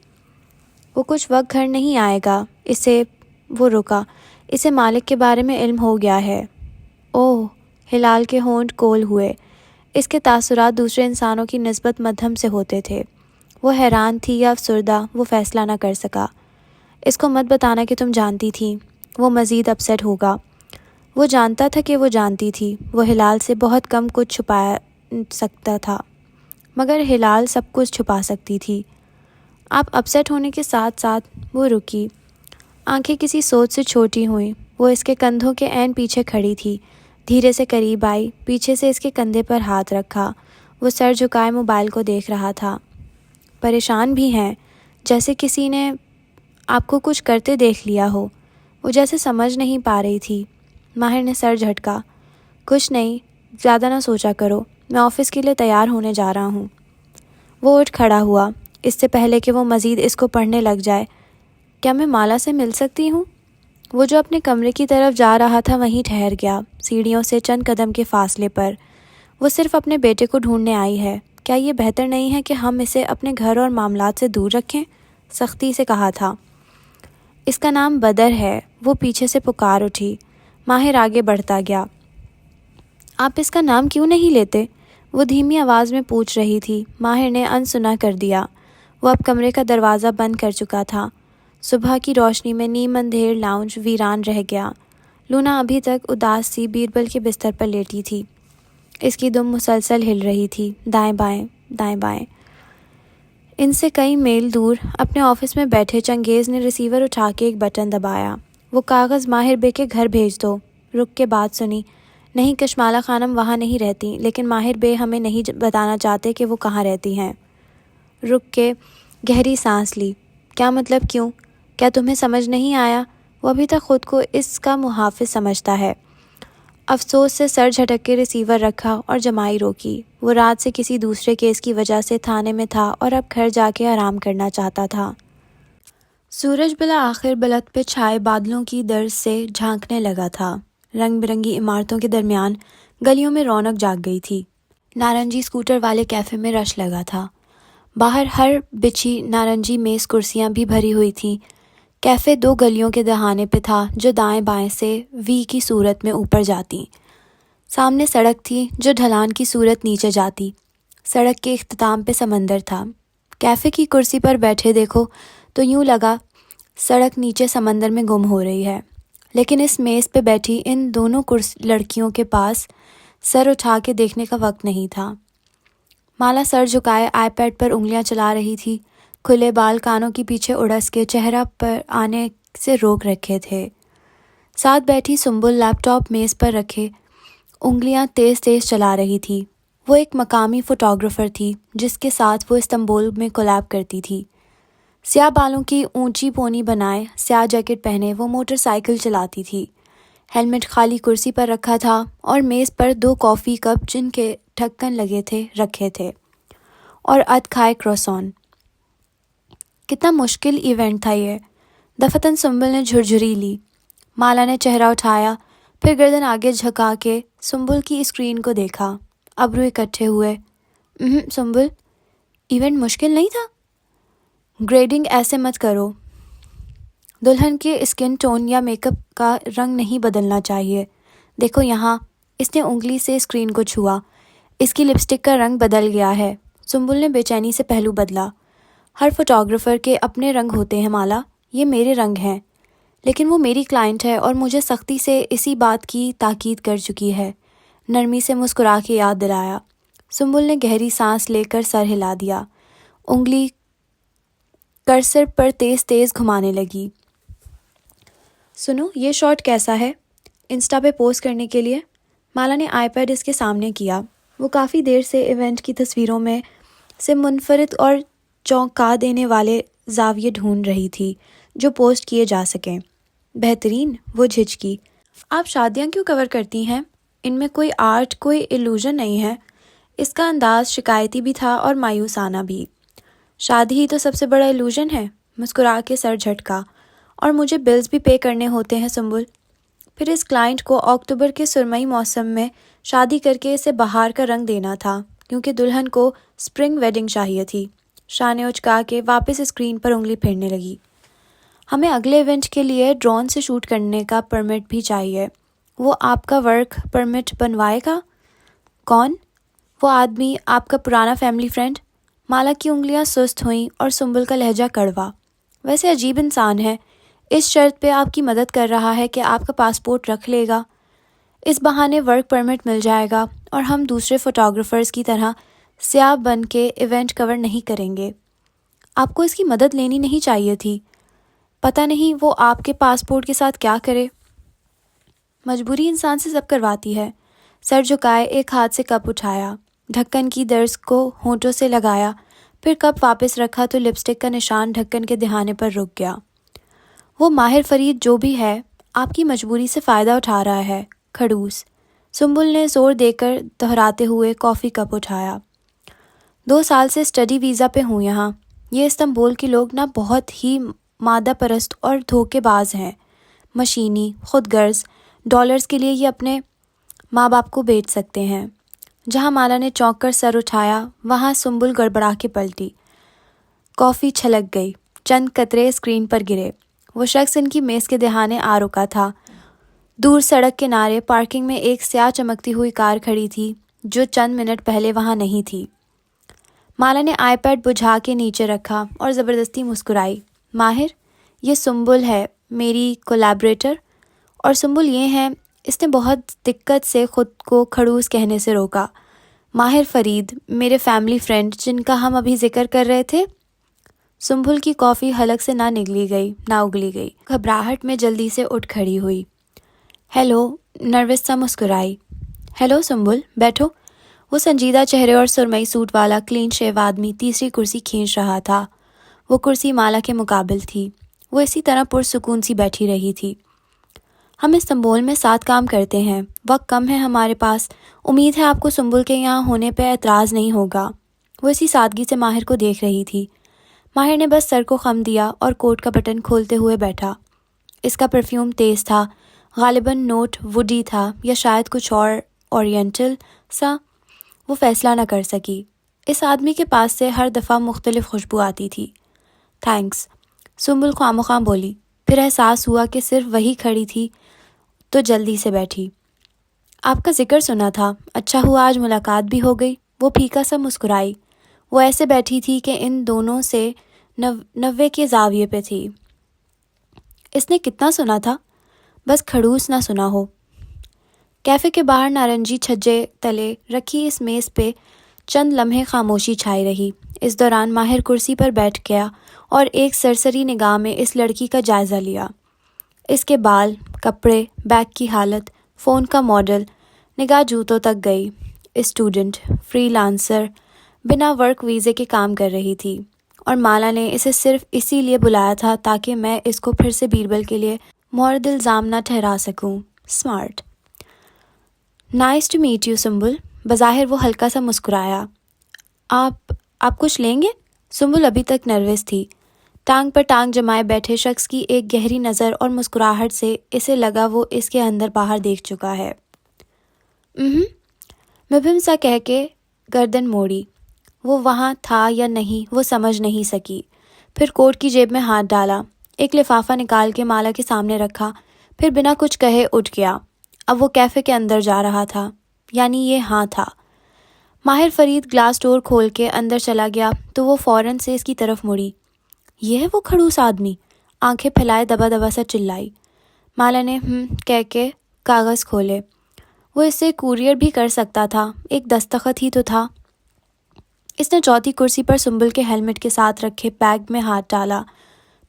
A: وہ کچھ وقت گھر نہیں آئے گا۔ وہ رکا۔ اسے مالک کے بارے میں علم ہو گیا ہے۔ اوہ، ہلال کے ہونٹ گول ہوئے۔ اس کے تاثرات دوسرے انسانوں کی نسبت مدھم سے ہوتے تھے۔ وہ حیران تھی یا افسردہ، وہ فیصلہ نہ کر سکا۔ اس کو مت بتانا کہ تم جانتی تھی، وہ مزید اپسیٹ ہوگا۔ وہ جانتا تھا کہ وہ جانتی تھی۔ وہ ہلال سے بہت کم کچھ چھپا سکتا تھا، مگر ہلال سب کچھ چھپا سکتی تھی۔ آپ اپسیٹ ہونے کے ساتھ ساتھ وہ رکی۔ آنکھیں کسی سوچ سے چھوٹی ہوئیں۔ وہ اس کے کندھوں کے عین پیچھے کھڑی تھی، دھیرے سے قریب آئی، پیچھے سے اس کے کندھے پر ہاتھ رکھا۔ وہ سر جھکائے موبائل کو دیکھ رہا تھا۔ پریشان بھی ہیں، جیسے کسی نے آپ کو کچھ کرتے دیکھ لیا ہو۔ وہ جیسے سمجھ نہیں پا رہی تھی۔ ماہر نے سر جھٹکا۔ کچھ نہیں، زیادہ نہ سوچا کرو، میں آفس کے لیے تیار ہونے جا رہا ہوں۔ وہ اٹھ کھڑا ہوا۔ اس سے پہلے کہ وہ مزید اس کو پڑھنے لگ جائے، کیا میں مالا سے مل سکتی ہوں؟ وہ جو اپنے کمرے کی طرف جا رہا تھا وہیں ٹھہر گیا، سیڑھیوں سے چند قدم کے فاصلے پر۔ وہ صرف اپنے بیٹے کو ڈھونڈنے آئی ہے، کیا یہ بہتر نہیں ہے کہ ہم اسے اپنے گھر اور معاملات سے دور رکھیں؟ سختی سے کہا تھا۔ اس کا نام بدر ہے، وہ پیچھے سے پکار اٹھی۔ ماہر آگے بڑھتا گیا۔ آپ اس کا نام کیوں نہیں لیتے؟ وہ دھیمی آواز میں پوچھ رہی تھی۔ ماہر نے انسنا کر دیا۔ وہ اب کمرے کا دروازہ بند کر چکا تھا۔ صبح کی روشنی میں نیم اندھیر لاؤنج ویران رہ گیا۔ لونا ابھی تک اداس سی بیربل کے بستر پر لیٹی تھی۔ اس کی دم مسلسل ہل رہی تھی، دائیں بائیں دائیں بائیں۔ ان سے کئی میل دور اپنے آفس میں بیٹھے چنگیز نے ریسیور اٹھا کے ایک بٹن دبایا۔ وہ کاغذ ماہر بے کے گھر بھیج دو۔ رک کے بات سنی۔ نہیں، کشمالہ خانم وہاں نہیں رہتی، لیکن ماہر بے ہمیں نہیں بتانا چاہتے کہ وہ کہاں رہتی ہیں۔ رک کے گہری سانس لی۔ کیا مطلب؟ کیوں؟ کیا تمہیں سمجھ نہیں آیا؟ وہ ابھی تک خود کو اس کا محافظ سمجھتا ہے۔ افسوس سے سر جھٹک کے ریسیور رکھا اور جمائی روکی۔ وہ رات سے کسی دوسرے کیس کی وجہ سے تھانے میں تھا اور اب گھر جا کے آرام کرنا چاہتا تھا۔ سورج بالآخر بلد پہ چھائے بادلوں کی درز سے جھانکنے لگا تھا۔ رنگ برنگی عمارتوں کے درمیان گلیوں میں رونق جاگ گئی تھی۔ نارنجی اسکوٹر والے کیفے میں رش لگا تھا۔ باہر ہر بچھی نارنجی میز کرسیاں بھی بھری ہوئی تھیں۔ کیفے دو گلیوں کے دہانے پہ تھا جو دائیں بائیں سے وی کی صورت میں اوپر جاتی۔ سامنے سڑک تھی جو ڈھلان کی صورت نیچے جاتی۔ سڑک کے اختتام پہ سمندر تھا۔ کیفے کی کرسی پر بیٹھے دیکھو تو یوں لگا سڑک نیچے سمندر میں گم ہو رہی ہے، لیکن اس میز پہ بیٹھی ان دونوں لڑکیوں کے پاس سر اٹھا کے دیکھنے کا وقت نہیں تھا۔ مالا سر جھکائے آئی پیڈ پر انگلیاں چلا رہی تھی۔ کھلے بال کانوں کے پیچھے اڑس کے چہرہ پر آنے سے روک رکھے تھے۔ ساتھ بیٹھی سنبل لیپ ٹاپ میز پر رکھے انگلیاں تیز تیز چلا رہی تھی۔ وہ ایک مقامی فوٹوگرافر تھی جس کے ساتھ وہ استنبول میں کولیب کرتی تھی۔ سیاہ بالوں کی اونچی پونی بنائے، سیاہ جیکٹ پہنے وہ موٹر سائیکل چلاتی تھی۔ ہیلمٹ خالی کرسی پر رکھا تھا اور میز پر دو کافی کپ جن کے ڈھکن لگے تھے رکھے تھے اور اد کھائے کروسون۔ کتنا مشکل ایونٹ تھا یہ۔ دفتن سنبل نے جھرجھری لی۔ مالا نے چہرہ اٹھایا، پھر گردن آگے جھکا کے سنبل کی اسکرین کو دیکھا۔ ابرو اکٹھے ہوئے۔ سنبل، ایونٹ مشکل نہیں تھا؟ گریڈنگ ایسے مت کرو۔ دلہن کے اسکن ٹون یا میک اپ کا رنگ نہیں بدلنا چاہیے۔ دیکھو یہاں، اس نے انگلی سے اسکرین کو چھوا۔ اس کی لپسٹک کا رنگ بدل گیا ہے۔ سنبل نے بے چینی سے پہلو بدلا۔ ہر فوٹوگرافر کے اپنے رنگ ہوتے ہیں مالا، یہ میرے رنگ ہیں، لیکن وہ میری کلائنٹ ہے اور مجھے سختی سے اسی بات کی تاکید کر چکی ہے۔ نرمی سے مسکرا کے یاد دلایا۔ سنبل نے گہری سانس لے کر سر ہلا دیا۔ انگلی کرسر پر تیز تیز گھمانے لگی۔ سنو، یہ شاٹ کیسا ہے؟ انسٹا پہ پوسٹ کرنے کے لیے۔ مالا نے آئی پیڈ اس کے سامنے کیا۔ وہ کافی دیر سے ایونٹ کی تصویروں میں سے منفرد اور چونکا دینے والے زاویے ڈھونڈ رہی تھی جو پوسٹ کیے جا سکیں۔ بہترین، وہ جھجکی۔ آپ شادیاں کیوں کور کرتی ہیں؟ ان میں کوئی آرٹ، کوئی ایلوژن نہیں ہے۔ اس کا انداز شکایتی بھی تھا اور مایوسانہ بھی۔ شادی ہی تو سب سے بڑا ایلوژن ہے۔ مسکرا کے سر جھٹکا۔ اور مجھے بلز بھی پے کرنے ہوتے ہیں سنبل۔ پھر اس کلائنٹ کو اکتوبر کے سرمئی موسم میں شادی کر کے اسے بہار کا رنگ دینا تھا، کیونکہ دلہن کو سپرنگ ویڈنگ چاہیے تھی۔ شانے اچکا کے واپس اسکرین پر انگلی پھیرنے لگی۔ ہمیں اگلے ایونٹ کے لیے ڈرون سے شوٹ کرنے کا پرمٹ بھی چاہیے۔ وہ آپ کا ورک پرمٹ بنوائے گا؟ کون؟ وہ آدمی آپ کا پرانا فیملی فرینڈ؟ مالا کی انگلیاں سست ہوئیں اور سنبل کا لہجہ کڑوا۔ ویسے عجیب انسان ہے، اس شرط پہ آپ کی مدد کر رہا ہے کہ آپ کا پاسپورٹ رکھ لے گا، اس بہانے ورک پرمٹ مل جائے گا اور ہم دوسرے فوٹوگرافرز کی طرح سیاہ بن کے ایونٹ کور نہیں کریں گے۔ آپ کو اس کی مدد لینی نہیں چاہیے تھی، پتہ نہیں وہ آپ کے پاسپورٹ کے ساتھ کیا کرے۔ مجبوری انسان سے سب کرواتی ہے۔ سر جھکائے ایک ہاتھ سے کپ اٹھایا، ڈھکن کی درز کو ہونٹوں سے لگایا، پھر کپ واپس رکھا تو لپسٹک کا نشان ڈھکن کے دہانے پر رک گیا۔ وہ ماہر فرید جو بھی ہے، آپ کی مجبوری سے فائدہ اٹھا رہا ہے، کھڑوس۔ سنبل نے زور دے کر دہراتے ہوئے کافی کپ اٹھایا۔ 2 سال سے اسٹڈی ویزا پہ ہوں یہاں۔ یہ استنبول کے لوگ نہ بہت ہی مادہ پرست اور دھوکے باز ہیں، مشینی، خود غرض، ڈالرز کے لیے یہ اپنے ماں باپ کو بیچ سکتے ہیں۔ جہاں مالا نے چونک کر سر اٹھایا وہاں سنبل گڑبڑا کے پلٹی۔ کافی چھلک گئی، چند قطرے اسکرین پر گرے۔ وہ شخص ان کی میز کے دہانے آ رکا تھا۔ دور سڑک کنارے پارکنگ میں ایک سیاہ چمکتی ہوئی کار کھڑی تھی جو چند منٹ پہلے وہاں نہیں تھی۔ مالا نے آئی پیڈ بجھا کے نیچے رکھا اور زبردستی مسکرائی۔ ماہر، یہ سنبل ہے، میری کولیبریٹر، اور سنبل یہ ہیں۔ اس نے بہت دقت سے خود کو کھڑوس کہنے سے روکا۔ ماہر فرید، میرے فیملی فرینڈ جن کا ہم ابھی ذکر کر رہے تھے۔ سنبل کی کافی حلق سے نہ نگلی گئی نہ اگلی گئی، گھبراہٹ میں جلدی سے اٹھ کھڑی ہوئی۔ ہیلو، نروس سا مسکرائی۔ ہیلو سنبل، بیٹھو۔ وہ سنجیدہ چہرے اور سرمئی سوٹ والا کلین شیو آدمی تیسری کرسی کھینچ رہا تھا۔ وہ کرسی مالا کے مقابل تھی۔ وہ اسی طرح پرسکون سی بیٹھی رہی تھی۔ ہم استنبول میں ساتھ کام کرتے ہیں، وقت کم ہے ہمارے پاس، امید ہے آپ کو سنبل کے یہاں ہونے پہ اعتراض نہیں ہوگا۔ وہ اسی سادگی سے ماہر کو دیکھ رہی تھی۔ ماہر نے بس سر کو خم دیا اور کوٹ کا بٹن کھولتے ہوئے بیٹھا۔ اس کا پرفیوم تیز تھا، غالباً نوٹ ووڈی تھا یا شاید کچھ اور اورینٹل سا۔ وہ فیصلہ نہ کر سکی۔ اس آدمی کے پاس سے ہر دفعہ مختلف خوشبو آتی تھی۔ تھینکس، سنبل خواہ بولی، پھر احساس ہوا کہ صرف وہی کھڑی تھی تو جلدی سے بیٹھی۔ آپ کا ذکر سنا تھا، اچھا ہوا آج ملاقات بھی ہو گئی۔ وہ پھیکا سا مسکرائی۔ وہ ایسے بیٹھی تھی کہ ان دونوں سے 90 کے زاویے پہ تھی۔ اس نے کتنا سنا تھا؟ بس کھڑوس نہ سنا ہو۔ کیفے کے باہر نارنجی چھجے تلے رکھی اس میز پہ چند لمحے خاموشی چھائی رہی۔ اس دوران ماہر کرسی پر بیٹھ گیا اور ایک سرسری نگاہ میں اس لڑکی کا جائزہ لیا۔ اس کے بال، کپڑے، بیگ کی حالت، فون کا ماڈل، نگاہ جوتوں تک گئی۔ اسٹوڈنٹ، فری لانسر، بنا ورک ویزے کے کام کر رہی تھی، اور مالا نے اسے صرف اسی لیے بلایا تھا تاکہ میں اس کو پھر سے بیربل کے لیے مورد الزام نہ ٹھہرا سکوں۔ Smart. Nice to meet you Sumbul. بظاہر وہ ہلکا سا مسکرایا۔ آپ کچھ لیں گے؟ سنبل ابھی تک نروس تھی۔ ٹانگ پر ٹانگ جمائے بیٹھے شخص کی ایک گہری نظر اور مسکراہٹ سے اسے لگا وہ اس کے اندر باہر دیکھ چکا ہے۔ مبہم سا کہہ کے گردن موڑی۔ وہ وہاں تھا یا نہیں وہ سمجھ نہیں سکی۔ پھر کوٹ کی جیب میں ہاتھ ڈالا، ایک لفافہ نکال کے مالا کے سامنے رکھا، پھر بنا کچھ کہے اٹھ گیا۔ اب وہ کیفے کے اندر جا رہا تھا، یعنی یہ ہاں تھا۔ ماہر فرید گلاس ڈور کھول کے اندر چلا گیا تو وہ فوراً سے اس کی طرف مڑی۔ یہ ہے وہ کھڑوس آدمی؟ آنکھیں پھیلائے دبا دبا سا چلائی۔ مالا نے کہہ کے کاغذ کھولے۔ وہ اسے کوریئر بھی کر سکتا تھا، ایک دستخط ہی تو تھا۔ اس نے چوتھی کرسی پر سنبل کے ہیلمٹ کے ساتھ رکھے بیگ میں ہاتھ ڈالا۔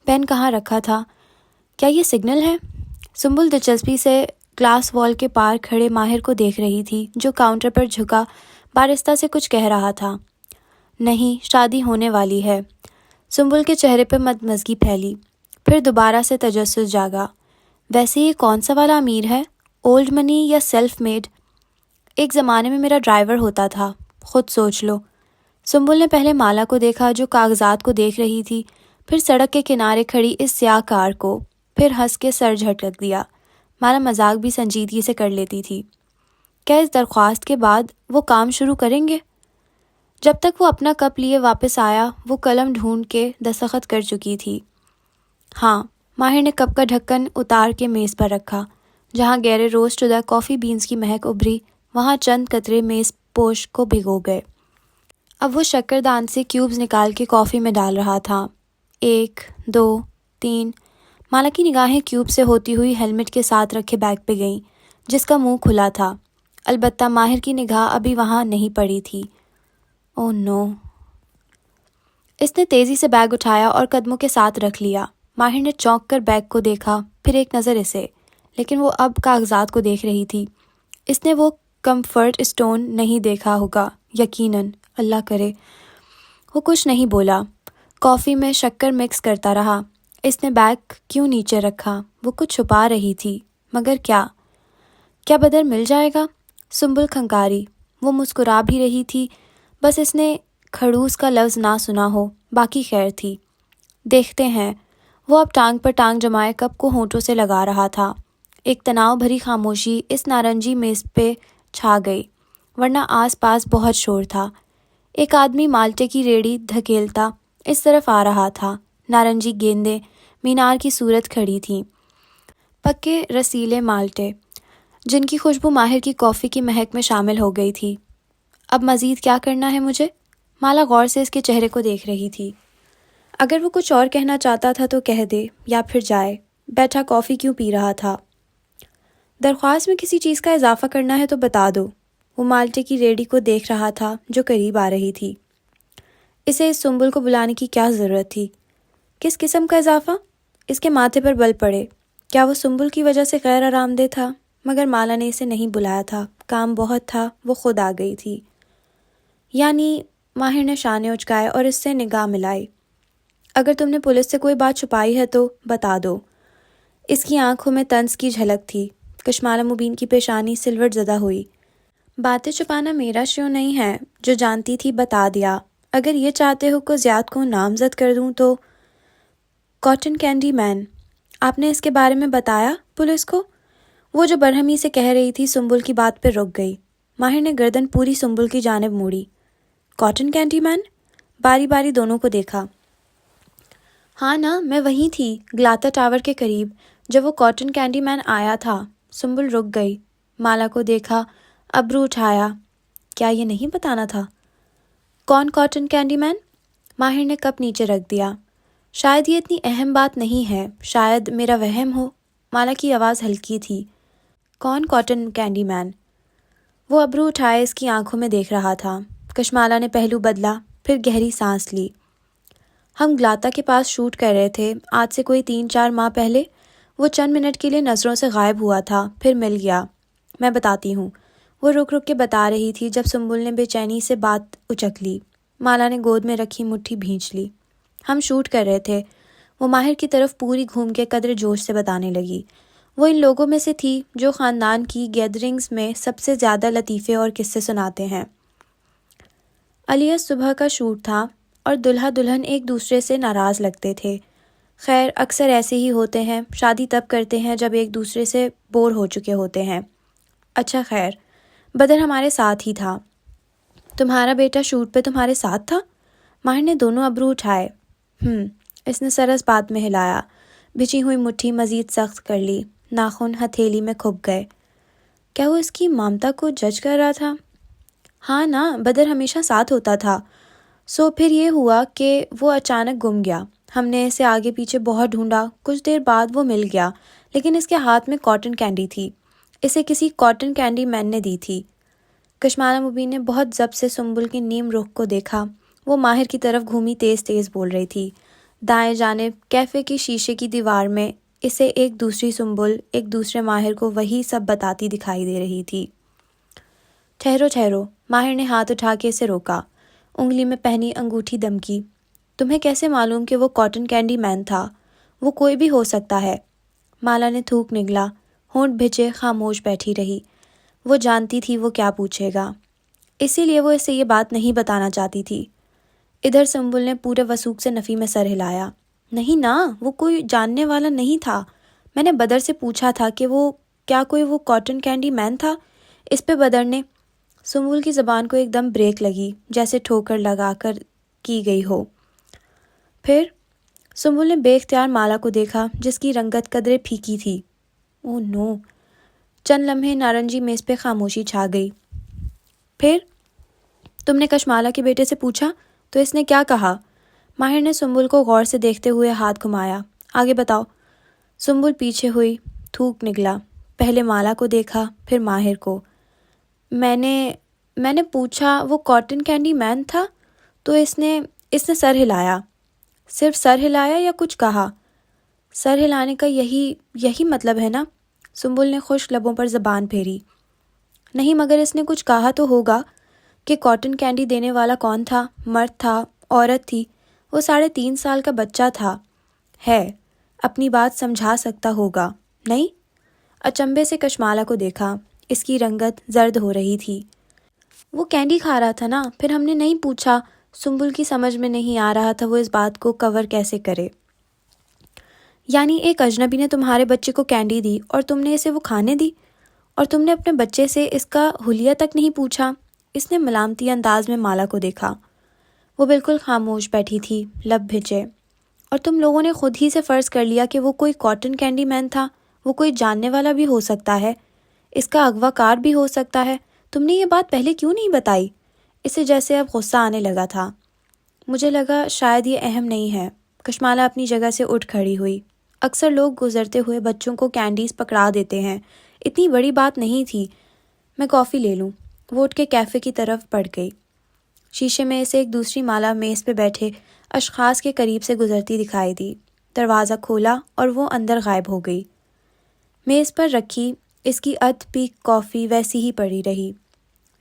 A: پین کہاں رکھا تھا؟ کیا یہ سگنل ہے؟ سنبل دلچسپی سے گلاس وال کے پار کھڑے ماہر کو دیکھ رہی تھی جو کاؤنٹر پر جھکا بارستا سے کچھ کہہ رہا تھا۔ نہیں، شادی ہونے والی ہے۔ سنبل کے چہرے پہ مدمزگی پھیلی، پھر دوبارہ سے تجسس جاگا۔ ویسے یہ کون سا والا امیر ہے، اولڈ منی یا سیلف میڈ؟ ایک زمانے میں میرا ڈرائیور ہوتا تھا، خود سوچ لو۔ سنبل نے پہلے مالا کو دیکھا جو کاغذات کو دیکھ رہی تھی، پھر سڑک کے کنارے کھڑی اس سیاہ کار کو، پھر ہنس کے سر جھٹک دیا۔ مالا مذاق بھی سنجیدگی سے کر لیتی تھی۔ کیا اس درخواست کے بعد وہ کام شروع کریں گے؟ جب تک وہ اپنا کپ لیے واپس آیا وہ قلم ڈھونڈ کے دستخط کر چکی تھی۔ ہاں، ماہر نے کپ کا ڈھکن اتار کے میز پر رکھا۔ جہاں گہرے روسٹ شدہ کافی بینز کی مہک ابھری وہاں چند قطرے میز پوش کو بھگو گئے۔ اب وہ شکردان سے کیوبز نکال کے کافی میں ڈال رہا تھا۔ 1 2 3۔ مالا کی نگاہیں کیوب سے ہوتی ہوئی ہیلمٹ کے ساتھ رکھے بیگ پہ گئیں جس کا منہ کھلا تھا، البتہ ماہر کی نگاہ ابھی وہاں نہیں پڑی تھی۔ اوہ نو! اس نے تیزی سے بیگ اٹھایا اور قدموں کے ساتھ رکھ لیا۔ ماہر نے چونک کر بیگ کو دیکھا، پھر ایک نظر اسے، لیکن وہ اب کاغذات کو دیکھ رہی تھی۔ اس نے وہ کمفرٹ اسٹون نہیں دیکھا ہوگا، یقیناً، اللہ کرے۔ وہ کچھ نہیں بولا، کافی میں شکر مکس کرتا رہا۔ اس نے بیگ کیوں نیچے رکھا؟ وہ کچھ چھپا رہی تھی، مگر کیا؟ کیا بدر مل جائے گا؟ سنبل کھنکاری۔ وہ مسکرا بھی رہی تھی، بس اس نے کھڑوس کا لفظ نہ سنا ہو، باقی خیر تھی۔ دیکھتے ہیں۔ وہ اب ٹانگ پر ٹانگ جمائے کپ کو ہونٹوں سے لگا رہا تھا۔ ایک تناؤ بھری خاموشی اس نارنجی میز پہ چھا گئی، ورنہ آس پاس بہت شور تھا۔ ایک آدمی مالٹے کی ریڑھی دھکیلتا اس طرف آ رہا تھا۔ نارنجی گیندیں مینار کی صورت کھڑی تھیں، پکے رسیلے مالٹے جن کی خوشبو ماہر کی کافی کی مہک میں شامل ہو گئی تھی۔ اب مزید کیا کرنا ہے مجھے؟ مالا غور سے اس کے چہرے کو دیکھ رہی تھی۔ اگر وہ کچھ اور کہنا چاہتا تھا تو کہہ دے، یا پھر جائے۔ بیٹھا کافی کیوں پی رہا تھا؟ درخواست میں کسی چیز کا اضافہ کرنا ہے تو بتا دو۔ وہ مالٹے کی ریڑھی کو دیکھ رہا تھا جو قریب آ رہی تھی۔ اسے اس سنبل کو بلانے کی کیا ضرورت تھی؟ کس قسم کا اضافہ؟ اس کے ماتھے پر بل پڑے۔ کیا وہ سنبل کی وجہ سے غیر آرام دہ تھا؟ مگر مالا نے اسے نہیں بلایا تھا، کام بہت تھا، وہ خود آ گئی تھی۔ یعنی ماہر نے شانے اچکائے اور اس سے نگاہ ملائی۔ اگر تم نے پولیس سے کوئی بات چھپائی ہے تو بتا دو۔ اس کی آنکھوں میں طنز کی جھلک تھی۔ کشمالہ مبین کی پیشانی سلوٹ زدہ ہوئی۔ باتیں چھپانا میرا شیو نہیں ہے، جو جانتی تھی بتا دیا۔ اگر یہ چاہتے ہو کہ زیاد کو نامزد کر دوں تو… کاٹن کینڈی مین، آپ نے اس کے بارے میں بتایا پولیس کو؟ وہ جو برہمی سے کہہ رہی تھی سنبل کی بات پہ رک گئی۔ ماہر نے گردن پوری سنبل کی جانب موڑی۔ کاٹن کینڈی مین؟ باری باری دونوں کو دیکھا۔ ہاں نا، میں وہیں تھی، گلاتا ٹاور کے قریب، جب وہ کاٹن کینڈی مین آیا تھا۔ سنبل رک گئی، مالا کو دیکھا، ابرو اٹھایا۔ کیا یہ نہیں بتانا تھا؟ کون کاٹن کینڈی مین؟ ماہر نے کپ نیچے رکھ دیا۔ شاید یہ اتنی اہم بات نہیں ہے، شاید میرا وہم ہو۔ مالا کی آواز ہلکی تھی۔ کون کاٹن کینڈی مین؟ وہ ابرو اٹھائے اس کی آنکھوں میں دیکھ رہا تھا۔ کشمالہ نے پہلو بدلا، پھر گہری سانس لی۔ ہم گلاتا کے پاس شوٹ کر رہے تھے، آج سے کوئی 3-4 ماہ پہلے۔ وہ چند منٹ کے لیے نظروں سے غائب ہوا تھا، پھر مل گیا۔ میں بتاتی ہوں۔ وہ رک رک کے بتا رہی تھی جب سنبل نے بے چینی سے بات اچک لی۔ مالا نے گود میں رکھی مٹھی بھینچ لی۔ ہم شوٹ کر رہے تھے۔ وہ ماہر کی طرف پوری گھوم کے قدر جوش سے بتانے لگی۔ وہ ان لوگوں میں سے تھی جو خاندان کی گیدرنگز میں سب سے زیادہ لطیفے اور قصے سناتے ہیں۔ الیاس صبح کا شوٹ تھا اور دلہا دلہن ایک دوسرے سے ناراض لگتے تھے۔ خیر اکثر ایسے ہی ہوتے ہیں، شادی تب کرتے ہیں جب ایک دوسرے سے بور ہو چکے ہوتے ہیں۔ اچھا خیر، بدر ہمارے ساتھ ہی تھا۔ تمہارا بیٹا شوٹ پہ تمہارے ساتھ تھا؟ ماہر نے دونوں ابرو اٹھائے۔ اس نے سر اس بات میں ہلایا، بھچی ہوئی مٹھی مزید سخت کر لی، ناخن ہتھیلی میں کھپ گئے۔ کیا وہ اس کی مامتا کو جج کر رہا تھا؟ ہاں نا، بدر ہمیشہ ساتھ ہوتا تھا۔ سو پھر یہ ہوا کہ وہ اچانک گم گیا۔ ہم نے اسے آگے پیچھے بہت ڈھونڈا، کچھ دیر بعد وہ مل گیا، لیکن اس کے ہاتھ میں کاٹن کینڈی تھی۔ اسے کسی کاٹن کینڈی مین نے دی تھی۔ کشمالہ مبین نے بہت ضبط سے سنبل کی نیم رخ کو دیکھا۔ وہ ماہر کی طرف گھومی تیز تیز بول رہی تھی۔ دائیں جانب کیفے کی شیشے کی دیوار میں اسے ایک دوسری سنبل ایک دوسرے ماہر کو وہی سب بتاتی دکھائی دے رہی تھی۔ ٹھہرو ٹھہرو، ماہر نے ہاتھ اٹھا کے اسے روکا، انگلی میں پہنی انگوٹھی دمکی۔ تمہیں کیسے معلوم کہ وہ کاٹن کینڈی مین تھا؟ وہ کوئی بھی ہو سکتا ہے۔ مالا نے تھوک نگلا، ہونٹ بھچے خاموش بیٹھی رہی۔ وہ جانتی تھی وہ کیا پوچھے گا، اسی لیے وہ اسے یہ بات نہیں بتانا چاہتی تھی۔ ادھر سنبل نے پورے وثوق سے نفی میں سر ہلایا۔ نہیں نا، وہ کوئی جاننے والا نہیں تھا۔ میں نے بدر سے پوچھا تھا کہ وہ کاٹن کینڈی مین تھا۔ اس پہ بدر نے… سنبل کی زبان کو ایک دم بریک لگی، جیسے ٹھوکر لگا کر کی گئی ہو۔ پھر سنبل نے بے اختیار مالا کو دیکھا جس کی رنگت قدرے پھیکی تھی۔ اوہ نو! چند لمحے نارنجی میز پہ خاموشی چھا گئی۔ پھر تم نے کشمالہ کے بیٹے سے پوچھا تو اس نے کیا کہا؟ ماہر نے سنبل کو غور سے دیکھتے ہوئے ہاتھ گھمایا. آگے بتاؤ. سنبل پیچھے ہوئی. تھوک نکلا. پہلے مالا کو دیکھا پھر ماہر کو. میں نے پوچھا وہ کاٹن کینڈی مین تھا تو اس نے سر ہلایا. صرف سر ہلایا یا کچھ کہا؟ سر ہلانے کا یہی مطلب ہے نا؟ سنبل نے خشک لبوں پر زبان پھیری. نہیں مگر اس نے کچھ کہا تو ہوگا کہ کاٹن کینڈی دینے والا کون تھا؟ مرد تھا؟ عورت تھی؟ وہ 3.5 سال کا بچہ تھا. ہے اپنی بات سمجھا سکتا ہوگا نہیں؟ اچنبے سے کشمالہ کو دیکھا. اس کی رنگت زرد ہو رہی تھی. وہ کینڈی کھا رہا تھا نا، پھر ہم نے نہیں پوچھا. سنبل کی سمجھ میں نہیں آ رہا تھا وہ اس بات کو کور کیسے کرے. یعنی ایک اجنبی نے تمہارے بچے کو کینڈی دی اور تم نے اسے وہ کھانے دی، اور تم نے اپنے بچے سے اس کا حلیہ تک نہیں پوچھا؟ اس نے ملامتی انداز میں مالا کو دیکھا. وہ بالکل خاموش بیٹھی تھی، لب بھیجے. اور تم لوگوں نے خود ہی سے فرض کر لیا کہ وہ کوئی کاٹن کینڈی مین تھا. وہ کوئی جاننے والا بھی ہو سکتا ہے، اس کا اغوا کار بھی ہو سکتا ہے. تم نے یہ بات پہلے کیوں نہیں بتائی؟ اسے جیسے اب غصہ آنے لگا تھا. مجھے لگا شاید یہ اہم نہیں ہے. کشمالہ اپنی جگہ سے اٹھ کھڑی ہوئی. اکثر لوگ گزرتے ہوئے بچوں کو کینڈیز پکڑا دیتے ہیں، اتنی بڑی بات نہیں تھی. میں کافی لے لوں. وہ اٹھ کے کیفے کی طرف بڑھ گئی. شیشے میں اسے ایک دوسری مالا میز پہ بیٹھے اشخاص کے قریب سے گزرتی دکھائی دی. دروازہ کھولا اور وہ اندر غائب ہو گئی. میز پر رکھی اس کی ادھ پی کافی ویسی ہی پڑی رہی.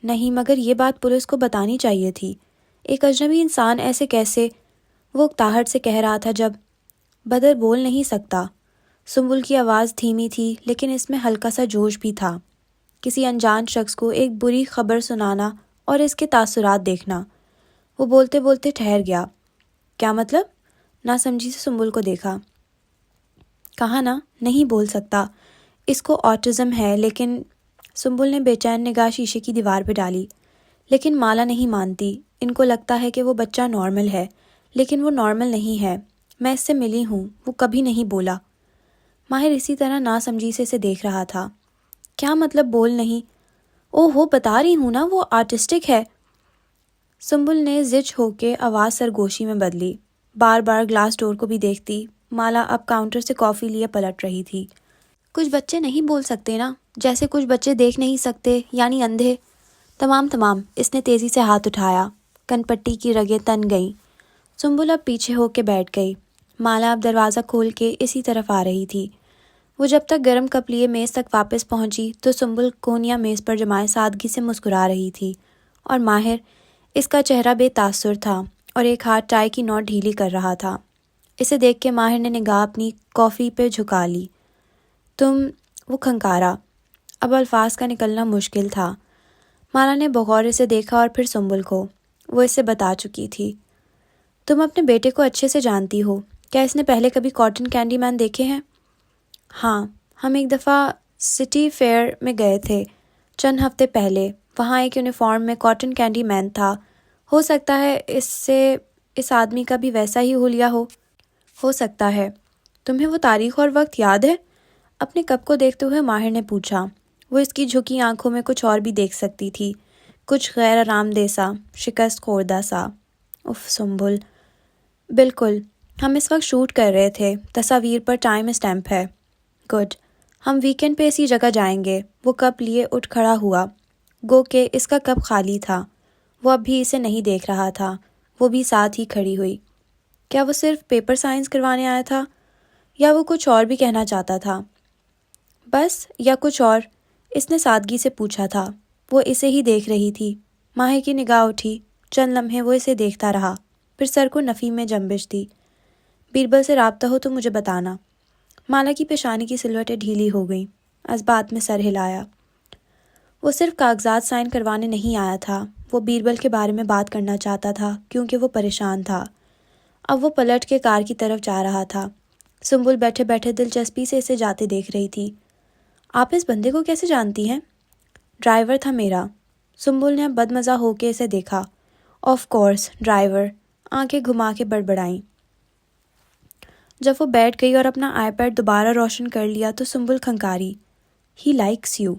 A: نہیں مگر یہ بات پولیس کو بتانی چاہیے تھی. ایک اجنبی انسان ایسے کیسے؟ وہ اکتاہٹ سے کہہ رہا تھا جب بدر بول نہیں سکتا. سنبل کی آواز دھیمی تھی لیکن اس میں ہلکا سا جوش بھی تھا. کسی انجان شخص کو ایک بری خبر سنانا اور اس کے تاثرات دیکھنا. وہ بولتے بولتے ٹھہر گیا. کیا مطلب؟ ناسمجھی سے سنبل کو دیکھا. کہا نا نہیں بول سکتا. اس کو آٹزم ہے. لیکن سنبل نے بے چین نگاہ شیشے کی دیوار پہ ڈالی. لیکن مالا نہیں مانتی. ان کو لگتا ہے کہ وہ بچہ نارمل ہے، لیکن وہ نارمل نہیں ہے. میں اس سے ملی ہوں، وہ کبھی نہیں بولا. ماہر اسی طرح ناسمجھی سے اسے دیکھ رہا تھا. کیا مطلب بول نہیں؟ او ہو بتا رہی ہوں نا وہ آرٹسٹک ہے. سنبل نے زج ہو کے آواز سرگوشی میں بدلی. بار بار گلاس ڈور کو بھی دیکھتی. مالا اب کاؤنٹر سے کافی لیے پلٹ رہی تھی. کچھ بچے نہیں بول سکتے نا، جیسے کچھ بچے دیکھ نہیں سکتے، یعنی اندھے. تمام. اس نے تیزی سے ہاتھ اٹھایا. کن پٹی کی رگیں تن گئیں. سنبل اب پیچھے ہو کے بیٹھ گئی. مالا اب دروازہ کھول کے اسی طرف آ رہی تھی. وہ جب تک گرم کپ لیے میز تک واپس پہنچی تو سنبل کونیا میز پر جمائے سادگی سے مسکرا رہی تھی، اور ماہر اس کا چہرہ بے تاثر تھا اور ایک ہاتھ ٹائی کی نوٹ ڈھیلی کر رہا تھا. اسے دیکھ کے ماہر نے نگاہ اپنی کافی پہ جھکا لی. وہ کھنکارا. اب الفاظ کا نکلنا مشکل تھا. مالا نے بغور سے دیکھا اور پھر سنبل کو. وہ اسے بتا چکی تھی. تم اپنے بیٹے کو اچھے سے جانتی ہو. کیا اس نے پہلے کبھی کاٹن کینڈی مین دیکھے ہیں؟ ہاں، ہم ایک دفعہ سٹی فیئر میں گئے تھے چند ہفتے پہلے. وہاں ایک یونیفارم میں کاٹن کینڈی مین تھا. ہو سکتا ہے اس آدمی کا بھی ویسا ہی حلیہ ہو سکتا ہے. تمہیں وہ تاریخ اور وقت یاد ہے؟ اپنے کپ کو دیکھتے ہوئے ماہر نے پوچھا. وہ اس کی جھکی آنکھوں میں کچھ اور بھی دیکھ سکتی تھی، کچھ غیر آرام دہ سا، شکست خوردہ سا. اف سنبل. بالکل، ہم اس وقت شوٹ کر رہے تھے. تصاویر پر ٹائم اسٹیمپ ہے. گڈ. ہم ویکینڈ پہ اسی جگہ جائیں گے. وہ کپ لیے اٹھ کھڑا ہوا. گو کہ اس کا کپ خالی تھا. وہ اب بھی اسے نہیں دیکھ رہا تھا. وہ بھی ساتھ ہی کھڑی ہوئی. کیا وہ صرف پیپر سائنس کروانے آیا تھا یا وہ کچھ اور بھی کہنا چاہتا تھا؟ بس یا کچھ اور؟ اس نے سادگی سے پوچھا تھا. وہ اسے ہی دیکھ رہی تھی. ماہر کی نگاہ اٹھی. چند لمحے وہ اسے دیکھتا رہا، پھر سر کو نفی میں جنبش دی. بیربل سے رابطہ ہو تو مجھے بتانا. مالا کی پیشانی کی سلوٹیں ڈھیلی ہو گئیں. اثبات میں سر ہلایا. وہ صرف کاغذات سائن کروانے نہیں آیا تھا. وہ بیربل کے بارے میں بات کرنا چاہتا تھا کیونکہ وہ پریشان تھا. اب وہ پلٹ کے کار کی طرف جا رہا تھا. سنبل بیٹھے بیٹھے دلچسپی سے اسے جاتے دیکھ رہی تھی. آپ اس بندے کو کیسے جانتی ہیں؟ ڈرائیور تھا میرا. سنبل نے اب بدمزہ ہو کے اسے دیکھا. Of course driver. آنکھیں گھما کے بڑبڑائیں. جب وہ بیٹھ گئی اور اپنا آئی پیڈ دوبارہ روشن کر لیا تو سنبل کھنکاری. He likes you.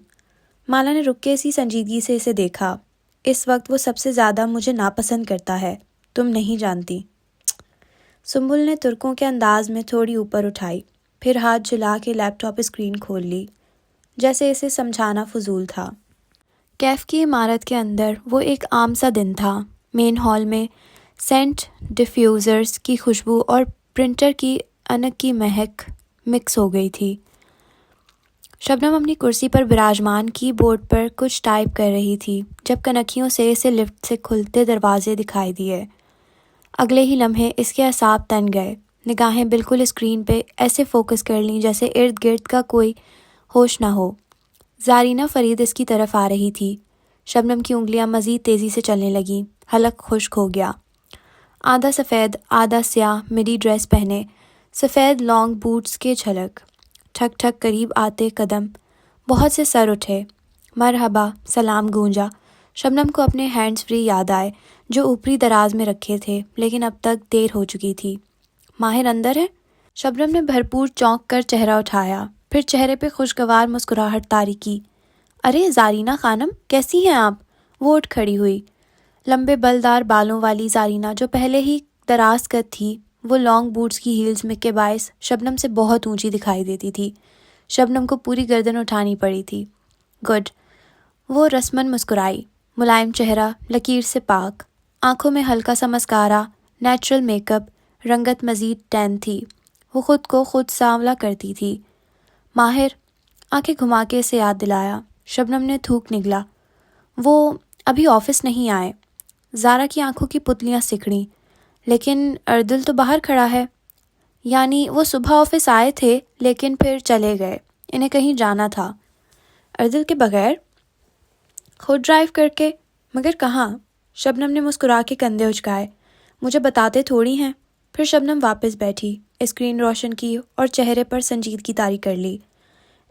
A: مالا نے رک کے اسی سنجیدگی سے اسے دیکھا. اس وقت وہ سب سے زیادہ مجھے ناپسند کرتا ہے، تم نہیں جانتی۔ سنبل نے ترکوں کے انداز میں تھوڑی اوپر اٹھائی، پھر ہاتھ جھلا کے لیپ ٹاپ اسکرین کھول لی، جیسے اسے سمجھانا فضول تھا۔ کیف کی عمارت کے اندر وہ ایک عام سا دن تھا۔ مین ہال میں سینٹ ڈیفیوزرز کی خوشبو اور پرنٹر کی انک کی مہک مکس ہو گئی تھی۔ شبنم اپنی کرسی پر براجمان کی بورڈ پر کچھ ٹائپ کر رہی تھی جب کنکھیوں سے اسے لفٹ سے کھلتے دروازے دکھائی دیے۔ اگلے ہی لمحے اس کے اعصاب تن گئے، نگاہیں بالکل اسکرین پہ ایسے فوکس کر لیں جیسے ارد گرد کا کوئی ہوش نہ ہو۔ زارینہ فرید اس کی طرف آ رہی تھی۔ شبنم کی انگلیاں مزید تیزی سے چلنے لگیں، حلق خشک ہو گیا۔ آدھا سفید آدھا سیاہ مڈی ڈریس پہنے، سفید لانگ بوٹس کے جھلک، ٹھک ٹھک قریب آتے قدم، بہت سے سر اٹھے، مرحبا سلام گونجا۔ شبنم کو اپنے ہینڈز فری یاد آئے جو اوپری دراز میں رکھے تھے، لیکن اب تک دیر ہو چکی تھی۔ ماہر اندر ہے؟ شبنم نے بھرپور چونک کر چہرہ اٹھایا، پھر چہرے پہ خوشگوار مسکراہٹ طاری کی۔ ارے زارینہ خانم، کیسی ہیں آپ؟ وہ اٹھ کھڑی ہوئی۔ لمبے بلدار بالوں والی زارینہ جو پہلے ہی دراز قد تھی، وہ لانگ بوٹس کی ہیلز میں کے باعث شبنم سے بہت اونچی دکھائی دیتی تھی۔ شبنم کو پوری گردن اٹھانی پڑی تھی۔ گڈ۔ وہ رسماً مسکرائی، ملائم چہرہ لکیر سے پاک، آنکھوں میں ہلکا سا مسکارا، نیچرل میک اپ، رنگت مزید ٹین تھی۔ وہ خود کو خود سانولا کرتی تھی۔ ماہر، آنکھیں گھما کے اسے یاد دلایا۔ شبنم نے تھوک نگلا۔ وہ ابھی آفس نہیں آئے۔ زارا کی آنکھوں کی پتلیاں سکڑیں۔ لیکن اردل تو باہر کھڑا ہے۔ یعنی وہ صبح آفس آئے تھے لیکن پھر چلے گئے، انہیں کہیں جانا تھا۔ اردل کے بغیر؟ خود ڈرائیو کر کے؟ مگر کہاں؟ شبنم نے مسکرا کے کندھے اچکائے۔ مجھے بتاتے تھوڑی ہیں۔ پھر شبنم واپس بیٹھی، اسکرین روشن کی اور چہرے پر سنجیدگی طاری کر لی۔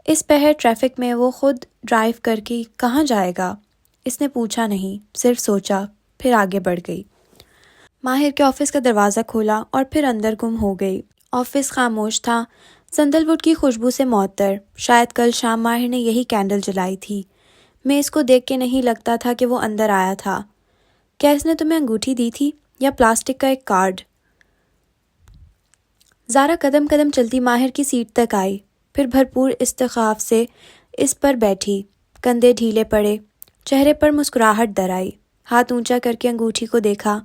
A: اس پہر ٹریفک میں وہ خود ڈرائیو کر کے کہاں جائے گا؟ اس نے پوچھا نہیں، صرف سوچا، پھر آگے بڑھ گئی۔ ماہر کے آفس کا دروازہ کھولا اور پھر اندر گم ہو گئی۔ آفس خاموش تھا، سندل ووڈ کی خوشبو سے معطر۔ شاید کل شام ماہر نے یہی کینڈل جلائی تھی۔ میں اس کو دیکھ کے نہیں لگتا تھا کہ وہ اندر آیا تھا۔ کیا اس نے تمہیں انگوٹھی دی تھی یا پلاسٹک کا ایک کارڈ؟ زارا قدم قدم چلتی ماہر کی سیٹ تک آئی، پھر بھرپور استخفاف سے اس پر بیٹھی، کندھے ڈھیلے پڑے، چہرے پر مسکراہٹ در آئی، ہاتھ اونچا کر کے انگوٹھی کو دیکھا۔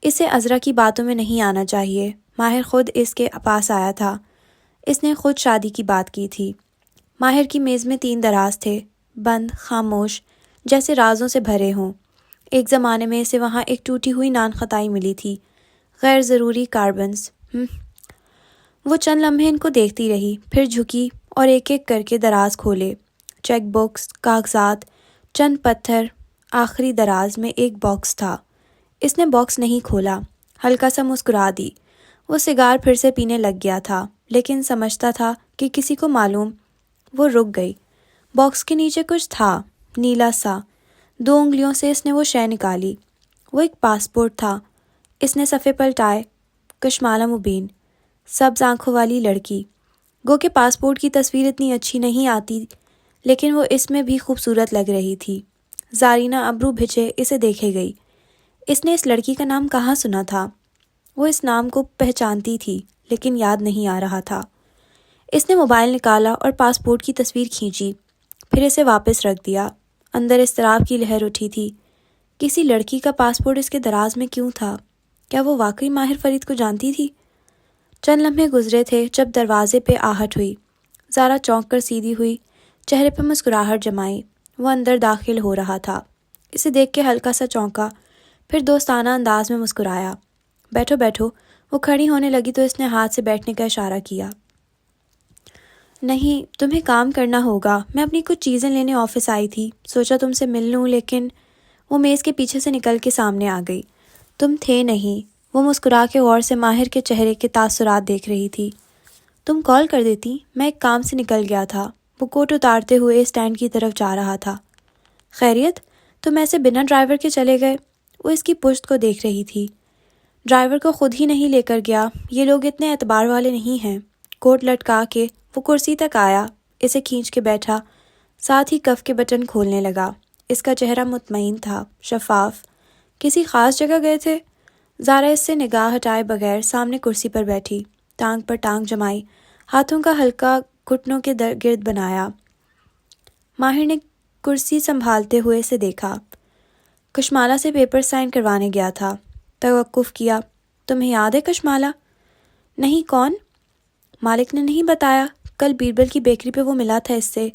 A: اسے عذرا کی باتوں میں نہیں آنا چاہیے۔ ماہر خود اس کے پاس آیا تھا، اس نے خود شادی کی بات کی تھی۔ ماہر کی میز میں 3 دراز تھے، بند، خاموش، جیسے رازوں سے بھرے ہوں۔ ایک زمانے میں اسے وہاں ایک ٹوٹی ہوئی نان خطائی ملی تھی، غیر ضروری کاربنز۔ وہ چند لمحے ان کو دیکھتی رہی، پھر جھکی اور ایک ایک کر کے دراز کھولے۔ چیک بکس، کاغذات، چند پتھر، آخری دراز میں ایک باکس تھا۔ اس نے باکس نہیں کھولا، ہلکا سا مسکرا دی۔ وہ سگار پھر سے پینے لگ گیا تھا، لیکن سمجھتا تھا کہ کسی کو معلوم۔ وہ رک گئی۔ باکس کے نیچے کچھ تھا، نیلا سا۔ 2 انگلیوں سے اس نے وہ شے نکالی۔ وہ ایک پاسپورٹ تھا۔ اس نے صفحے پلٹائے۔ کشمالہ مبین، سبز آنکھوں والی لڑکی۔ گو کہ پاسپورٹ کی تصویر اتنی اچھی نہیں آتی، لیکن وہ اس میں بھی خوبصورت لگ رہی تھی۔ زارینہ ابرو بھچے اسے دیکھے گئی۔ اس نے اس لڑکی کا نام کہاں سنا تھا؟ وہ اس نام کو پہچانتی تھی، لیکن یاد نہیں آ رہا تھا۔ اس نے موبائل نکالا اور پاسپورٹ کی تصویر کھینچی، پھر اسے واپس رکھ دیا۔ اندر اضطراب کی لہر اٹھی تھی۔ کسی لڑکی کا پاسپورٹ اس کے دراز میں کیوں تھا؟ کیا وہ واقعی ماہر فرید کو جانتی تھی؟ چند لمحے گزرے تھے جب دروازے پہ آہٹ ہوئی۔ زارا چونک کر سیدھی ہوئی، چہرے پہ مسکراہٹ جمائی۔ وہ اندر داخل ہو رہا تھا۔ اسے دیکھ کے ہلکا سا چونکا، پھر دوستانہ انداز میں مسکرایا۔ بیٹھو بیٹھو۔ وہ کھڑی ہونے لگی تو اس نے ہاتھ سے بیٹھنے کا اشارہ کیا۔ نہیں، تمہیں کام کرنا ہوگا۔ میں اپنی کچھ چیزیں لینے آفس آئی تھی، سوچا تم سے مل لوں، لیکن… وہ میز کے پیچھے سے نکل کے سامنے آ گئی۔ تم تھے نہیں۔ وہ مسکرا کے غور سے ماہر کے چہرے کے تاثرات دیکھ رہی تھی۔ تم کال کر دیتی، میں ایک کام سے نکل گیا تھا۔ وہ کوٹ اتارتے ہوئے اسٹینڈ کی طرف جا رہا تھا۔ خیریت؟ تم ایسے بنا ڈرائیور کے چلے گئے؟ وہ اس کی پشت کو دیکھ رہی تھی۔ ڈرائیور کو خود ہی نہیں لے کر گیا، یہ لوگ اتنے اعتبار والے نہیں ہیں۔ کوٹ لٹکا کے وہ کرسی تک آیا، اسے کھینچ کے بیٹھا، ساتھ ہی کف کے بٹن کھولنے لگا۔ اس کا چہرہ مطمئن تھا، شفاف۔ کسی خاص جگہ گئے تھے؟ زارا اس سے نگاہ ہٹائے بغیر سامنے کرسی پر بیٹھی، ٹانگ پر ٹانگ جمائی، ہاتھوں کا ہلکا گھٹنوں کے گرد بنایا۔ ماہر نے کرسی سنبھالتے ہوئے اسے دیکھا۔ کشمالہ سے پیپر سائن کروانے گیا تھا۔ توقف کیا۔ تمہیں یاد ہے کشمالہ؟ نہیں، کون؟ مالک نے نہیں بتایا، کل بیربل کی بیکری پہ وہ ملا تھا اس سے۔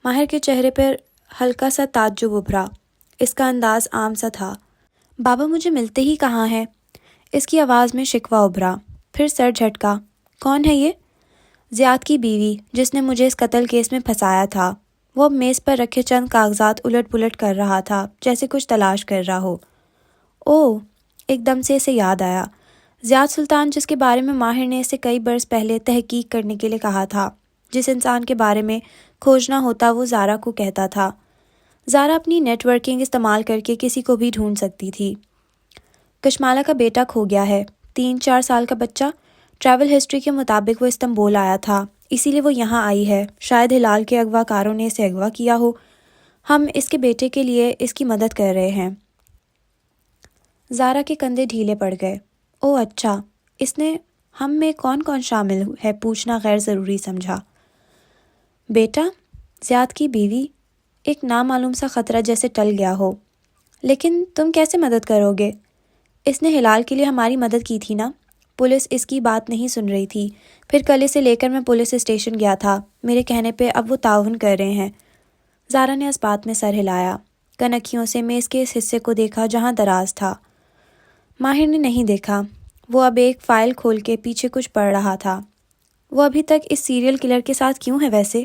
A: ماہر کے چہرے پر ہلکا سا تعجب ابھرا۔ اس کا انداز عام سا تھا۔ بابا مجھے ملتے ہی کہاں ہے؟ اس کی آواز میں شکوہ ابھرا، پھر سر جھٹکا۔ کون ہے یہ؟ زیاد کی بیوی، جس نے مجھے اس قتل کیس میں پھنسایا تھا۔ وہ اب میز پر رکھے چند کاغذات الٹ پلٹ کر رہا تھا، جیسے کچھ تلاش کر رہا ہو۔ اوہ! ایک دم سے اسے یاد آیا، زیاد سلطان جس کے بارے میں ماہر نے اسے کئی برس پہلے تحقیق کرنے کے لیے کہا تھا، جس انسان کے بارے میں کھوجنا ہوتا وہ زارا کو کہتا تھا۔ زارا اپنی نیٹ ورکنگ استعمال کر کے کسی کو بھی ڈھونڈ سکتی تھی۔ کشمالہ کا بیٹا کھو گیا ہے، 3-4 سال کا بچہ۔ ٹریول ہسٹری کے مطابق وہ استنبول آیا تھا، اسی لیے وہ یہاں آئی ہے۔ شاید ہلال کے اغوا کاروں نے اسے اغوا کیا ہو۔ ہم اس کے بیٹے کے لیے اس کی مدد کر رہے ہیں۔ زارا کے کندھے ڈھیلے پڑ گئے۔ او اچھا، اس نے ہم میں کون کون شامل ہے پوچھنا غیر ضروری سمجھا۔ بیٹا؟ زیاد کی بیوی؟ ایک نامعلوم سا خطرہ جیسے ٹل گیا ہو۔ لیکن تم کیسے مدد کرو گے؟ اس نے ہلال کے لیے ہماری مدد کی تھی نا؟ پولیس اس کی بات نہیں سن رہی تھی۔ پھر کل اسے لے کر میں پولیس اسٹیشن گیا تھا، میرے کہنے پہ اب وہ تعاون کر رہے ہیں۔ زارا نے اس بات میں سر ہلایا، کنکھیوں سے میز کے اس حصے کو دیکھا جہاں دراز تھا۔ ماہر نے نہیں دیکھا۔ وہ اب ایک فائل کھول کے پیچھے کچھ پڑھ رہا تھا۔ وہ ابھی تک اس سیریل کلر کے ساتھ کیوں ہے ویسے؟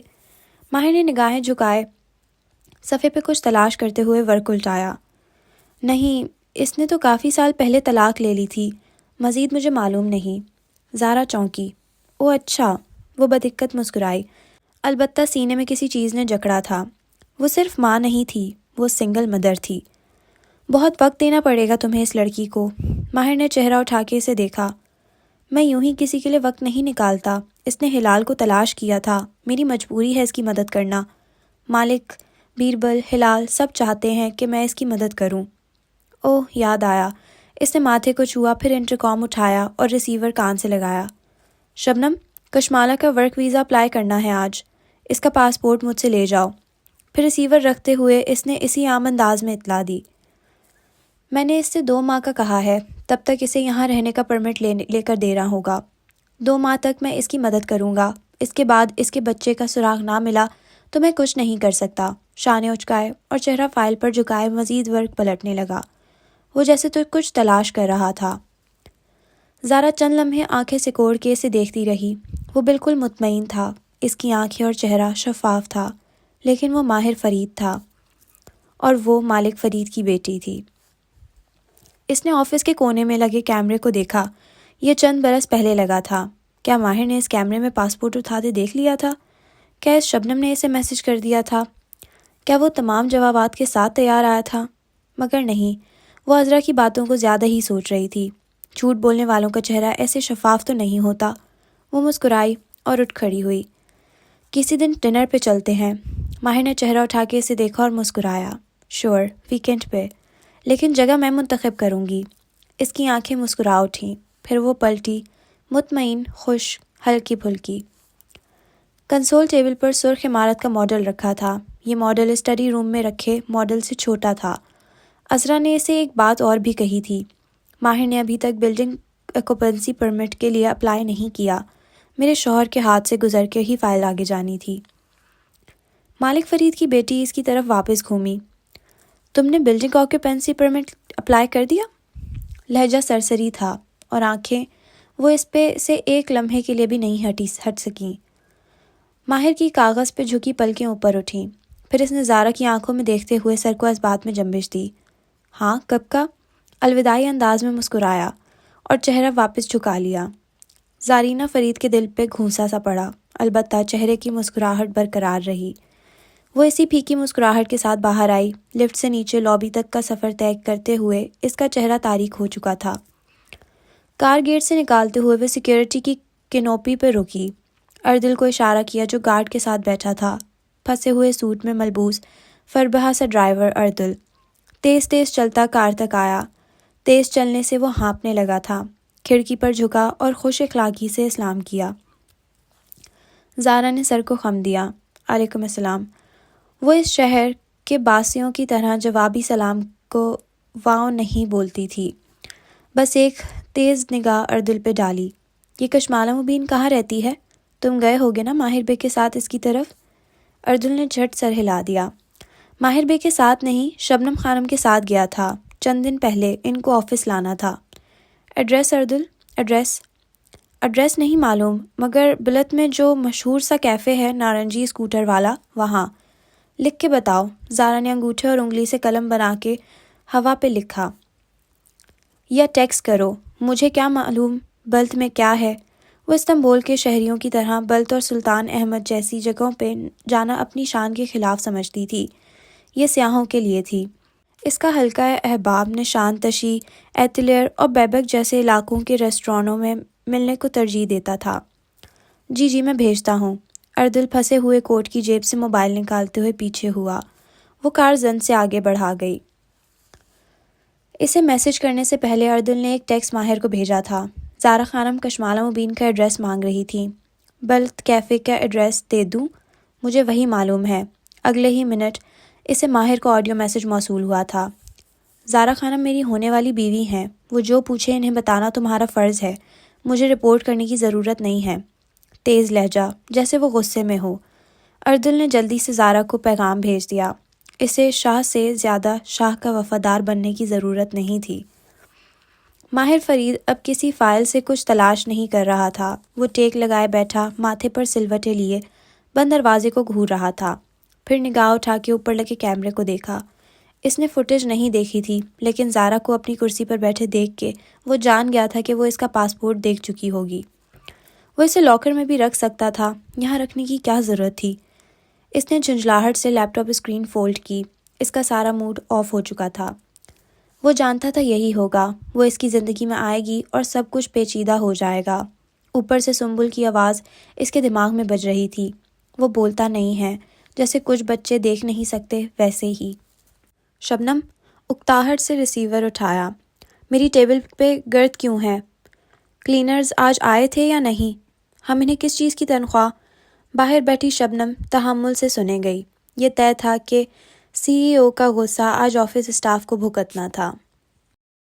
A: ماہر نے نگاہیں جھکائے صفحے پہ کچھ تلاش کرتے ہوئے ورق الٹایا۔ نہیں، اس نے تو کافی سال پہلے طلاق لے لی تھی، مزید مجھے معلوم نہیں۔ زارا چونکی۔ او اچھا، وہ بدقت مسکرائی۔ البتہ سینے میں کسی چیز نے جکڑا تھا۔ وہ صرف ماں نہیں تھی، وہ سنگل مدر تھی۔ بہت وقت دینا پڑے گا تمہیں اس لڑکی کو۔ ماہر نے چہرہ اٹھا کے اسے دیکھا۔ میں یوں ہی کسی کے لیے وقت نہیں نکالتا۔ اس نے ہلال کو تلاش کیا تھا، میری مجبوری ہے اس کی مدد کرنا۔ مالک، بیربل، ہلال سب چاہتے ہیں کہ میں اس کی مدد کروں۔ اوہ، یاد آیا۔ اس نے ماتھے کو چھوا، پھر انٹرکام اٹھایا اور ریسیور کان سے لگایا۔ شبنم، کشمالہ کا ورک ویزا اپلائی کرنا ہے آج۔ اس کا پاسپورٹ مجھ سے لے جاؤ۔ پھر ریسیور رکھتے ہوئے اس نے اسی عام انداز میں اطلاع دی۔ میں نے اس سے 2 ماہ کا کہا ہے، تب تک اسے یہاں رہنے کا پرمٹ لے کر دینا ہوگا۔ 2 ماہ تک میں اس کی مدد کروں گا۔ اس کے بعد اس کے بچے کا سراغ نہ ملا تو میں کچھ نہیں کر سکتا۔ شانے اچکائے اور چہرہ فائل پر جھکائے مزید ورق پلٹنے لگا۔ وہ جیسے تو کچھ تلاش کر رہا تھا۔ زارا چند لمحے آنکھیں سکوڑ کے اسے دیکھتی رہی۔ وہ بالکل مطمئن تھا، اس کی آنکھیں اور چہرہ شفاف تھا، لیکن وہ ماہر فرید تھا اور وہ مالک فرید کی بیٹی تھی۔ اس نے آفس کے کونے میں لگے کیمرے کو دیکھا۔ یہ چند برس پہلے لگا تھا۔ کیا ماہر نے اس کیمرے میں پاسپورٹ اٹھاتے دیکھ لیا تھا؟ کیا اس شبنم نے اسے میسج کر دیا تھا؟ کیا وہ تمام جوابات کے ساتھ تیار آیا تھا؟ مگر نہیں، وہ عذرا کی باتوں کو زیادہ ہی سوچ رہی تھی۔ جھوٹ بولنے والوں کا چہرہ ایسے شفاف تو نہیں ہوتا۔ وہ مسکرائی اور اٹھ کھڑی ہوئی۔ کسی دن ڈنر پہ چلتے ہیں۔ ماہر نے چہرہ اٹھا کے اسے دیکھا اور مسکرایا۔ شور، ویکینڈ پہ، لیکن جگہ میں منتخب کروں گی۔ اس کی آنکھیں مسکرا اٹھیں، پھر وہ پلٹی، مطمئن، خوش، ہلکی پھلکی۔ کنسول ٹیبل پر سرخ عمارت کا ماڈل رکھا تھا۔ یہ ماڈل اسٹڈی روم میں رکھے ماڈل سے چھوٹا تھا۔ عذرا نے اسے ایک بات اور بھی کہی تھی، ماہر نے ابھی تک بلڈنگ آکوپنسی پرمٹ کے لیے اپلائی نہیں کیا۔ میرے شوہر کے ہاتھ سے گزر کے ہی فائل آگے جانی تھی۔ مالک فرید کی بیٹی اس کی طرف واپس گھومی۔ تم نے بلڈنگ آکوپنسی پرمٹ اپلائی کر دیا؟ لہجہ سرسری تھا اور آنکھیں وہ اس پہ سے ایک لمحے کے لیے بھی نہیں ہٹ سکیں۔ ماہر کی کاغذ پہ جھکی پلکیں اوپر اٹھیں، پھر اس نے زارا کی آنکھوں میں دیکھتے ہوئے سر کو اس بات میں جنبش دی۔ ہاں، کب کا؟ الوداعی انداز میں مسکرایا اور چہرہ واپس جھکا لیا۔ زارینہ فرید کے دل پہ گھونسا سا پڑا، البتہ چہرے کی مسکراہٹ برقرار رہی۔ وہ اسی پھیکی مسکراہٹ کے ساتھ باہر آئی۔ لفٹ سے نیچے لابی تک کا سفر طے کرتے ہوئے اس کا چہرہ تاریک ہو چکا تھا۔ کار گیٹ سے نکالتے ہوئے وہ سیکیورٹی کی کینوپی پہ رکی۔ اردل کو اشارہ کیا جو گارڈ کے ساتھ بیٹھا تھا، پھنسے ہوئے سوٹ میں ملبوس، فربہا سا ڈرائیور اردل تیز تیز چلتا کار تک آیا۔ تیز چلنے سے وہ ہانپنے لگا تھا۔ کھڑکی پر جھکا اور خوش اخلاقی سے اسلام کیا۔ زارا نے سر کو خم دیا۔ علیکم السلام۔ وہ اس شہر کے باسیوں کی طرح جوابی سلام کو واؤ نہیں بولتی تھی، بس ایک تیز نگاہ اردل پہ ڈالی۔ یہ کشمالہ مبین کہاں رہتی ہے؟ تم گئے ہوگے نا ماہر بے کے ساتھ اس کی طرف؟ اردل نے جھٹ سر ہلا دیا۔ ماہر بے کے ساتھ نہیں، شبنم خانم کے ساتھ گیا تھا، چند دن پہلے ان کو آفس لانا تھا۔ ایڈریس اردل؟ ایڈریس نہیں معلوم، مگر بلت میں جو مشہور سا کیفے ہے نارنجی اسکوٹر والا، وہاں۔ لکھ کے بتاؤ۔ زارا نے انگوٹھے اور انگلی سے قلم بنا کے ہوا پہ لکھا۔ یا ٹیکسٹ کرو، مجھے کیا معلوم بلت میں کیا ہے۔ وہ استنبول کے شہریوں کی طرح بلت اور سلطان احمد جیسی جگہوں پہ جانا اپنی شان کے خلاف سمجھتی تھی۔ یہ سیاحوں کے لیے تھی۔ اس کا حلقہ احباب نشان تشی، ایتلیر اور بیبک جیسے علاقوں کے ریسٹورانوں میں ملنے کو ترجیح دیتا تھا۔ جی میں بھیجتا ہوں۔ اردل پھنسے ہوئے کوٹ کی جیب سے موبائل نکالتے ہوئے پیچھے ہوا۔ وہ کار زن سے آگے بڑھا گئی۔ اسے میسج کرنے سے پہلے اردل نے ایک ٹیکسٹ ماہر کو بھیجا تھا۔ زارا خانم کشمالہ مبین کا ایڈریس مانگ رہی تھی۔ بلت کیفے کا ایڈریس دے دوں؟ مجھے وہی معلوم ہے۔ اگلے ہی منٹ اسے ماہر کو آڈیو میسج موصول ہوا تھا۔ زارا خانم میری ہونے والی بیوی ہیں، وہ جو پوچھے انہیں بتانا تمہارا فرض ہے، مجھے رپورٹ کرنے کی ضرورت نہیں ہے۔ تیز لہجہ، جیسے وہ غصے میں ہو۔ اردل نے جلدی سے زارا کو پیغام بھیج دیا۔ اسے شاہ سے زیادہ شاہ کا وفادار بننے کی ضرورت نہیں تھی۔ ماہر فرید اب کسی فائل سے کچھ تلاش نہیں کر رہا تھا۔ وہ ٹیک لگائے بیٹھا، ماتھے پر سلوٹے لیے بند دروازے کو گھور رہا تھا۔ پھر نگاہ اٹھا کے اوپر لگے کیمرے کو دیکھا۔ اس نے فوٹیج نہیں دیکھی تھی، لیکن زارا کو اپنی کرسی پر بیٹھے دیکھ کے وہ جان گیا تھا کہ وہ اس کا پاسپورٹ دیکھ چکی ہوگی۔ وہ اسے لاکر میں بھی رکھ سکتا تھا، یہاں رکھنے کی کیا ضرورت تھی؟ اس نے جھنجھلاہٹ سے لیپ ٹاپ اسکرین فولڈ کی۔ اس کا سارا موڈ آف ہو چکا تھا۔ وہ جانتا تھا یہی ہوگا، وہ اس کی زندگی میں آئے گی اور سب کچھ پیچیدہ ہو جائے گا۔ اوپر سے سنبل کی آواز اس کے دماغ میں بج رہی تھی۔ وہ بولتا نہیں ہے، جیسے کچھ بچے دیکھ نہیں سکتے ویسے ہی۔ شبنم، اکتاہٹ سے ریسیور اٹھایا۔ میری ٹیبل پہ گرد کیوں ہے؟ کلینرز آج آئے تھے یا نہیں؟ ہم انہیں کس چیز کی تنخواہ؟ باہر بیٹھی شبنم تحمل سے سنے گئی۔ یہ طے تھا کہ سی ای او کا غصہ آج آفس اسٹاف کو بھگتنا تھا۔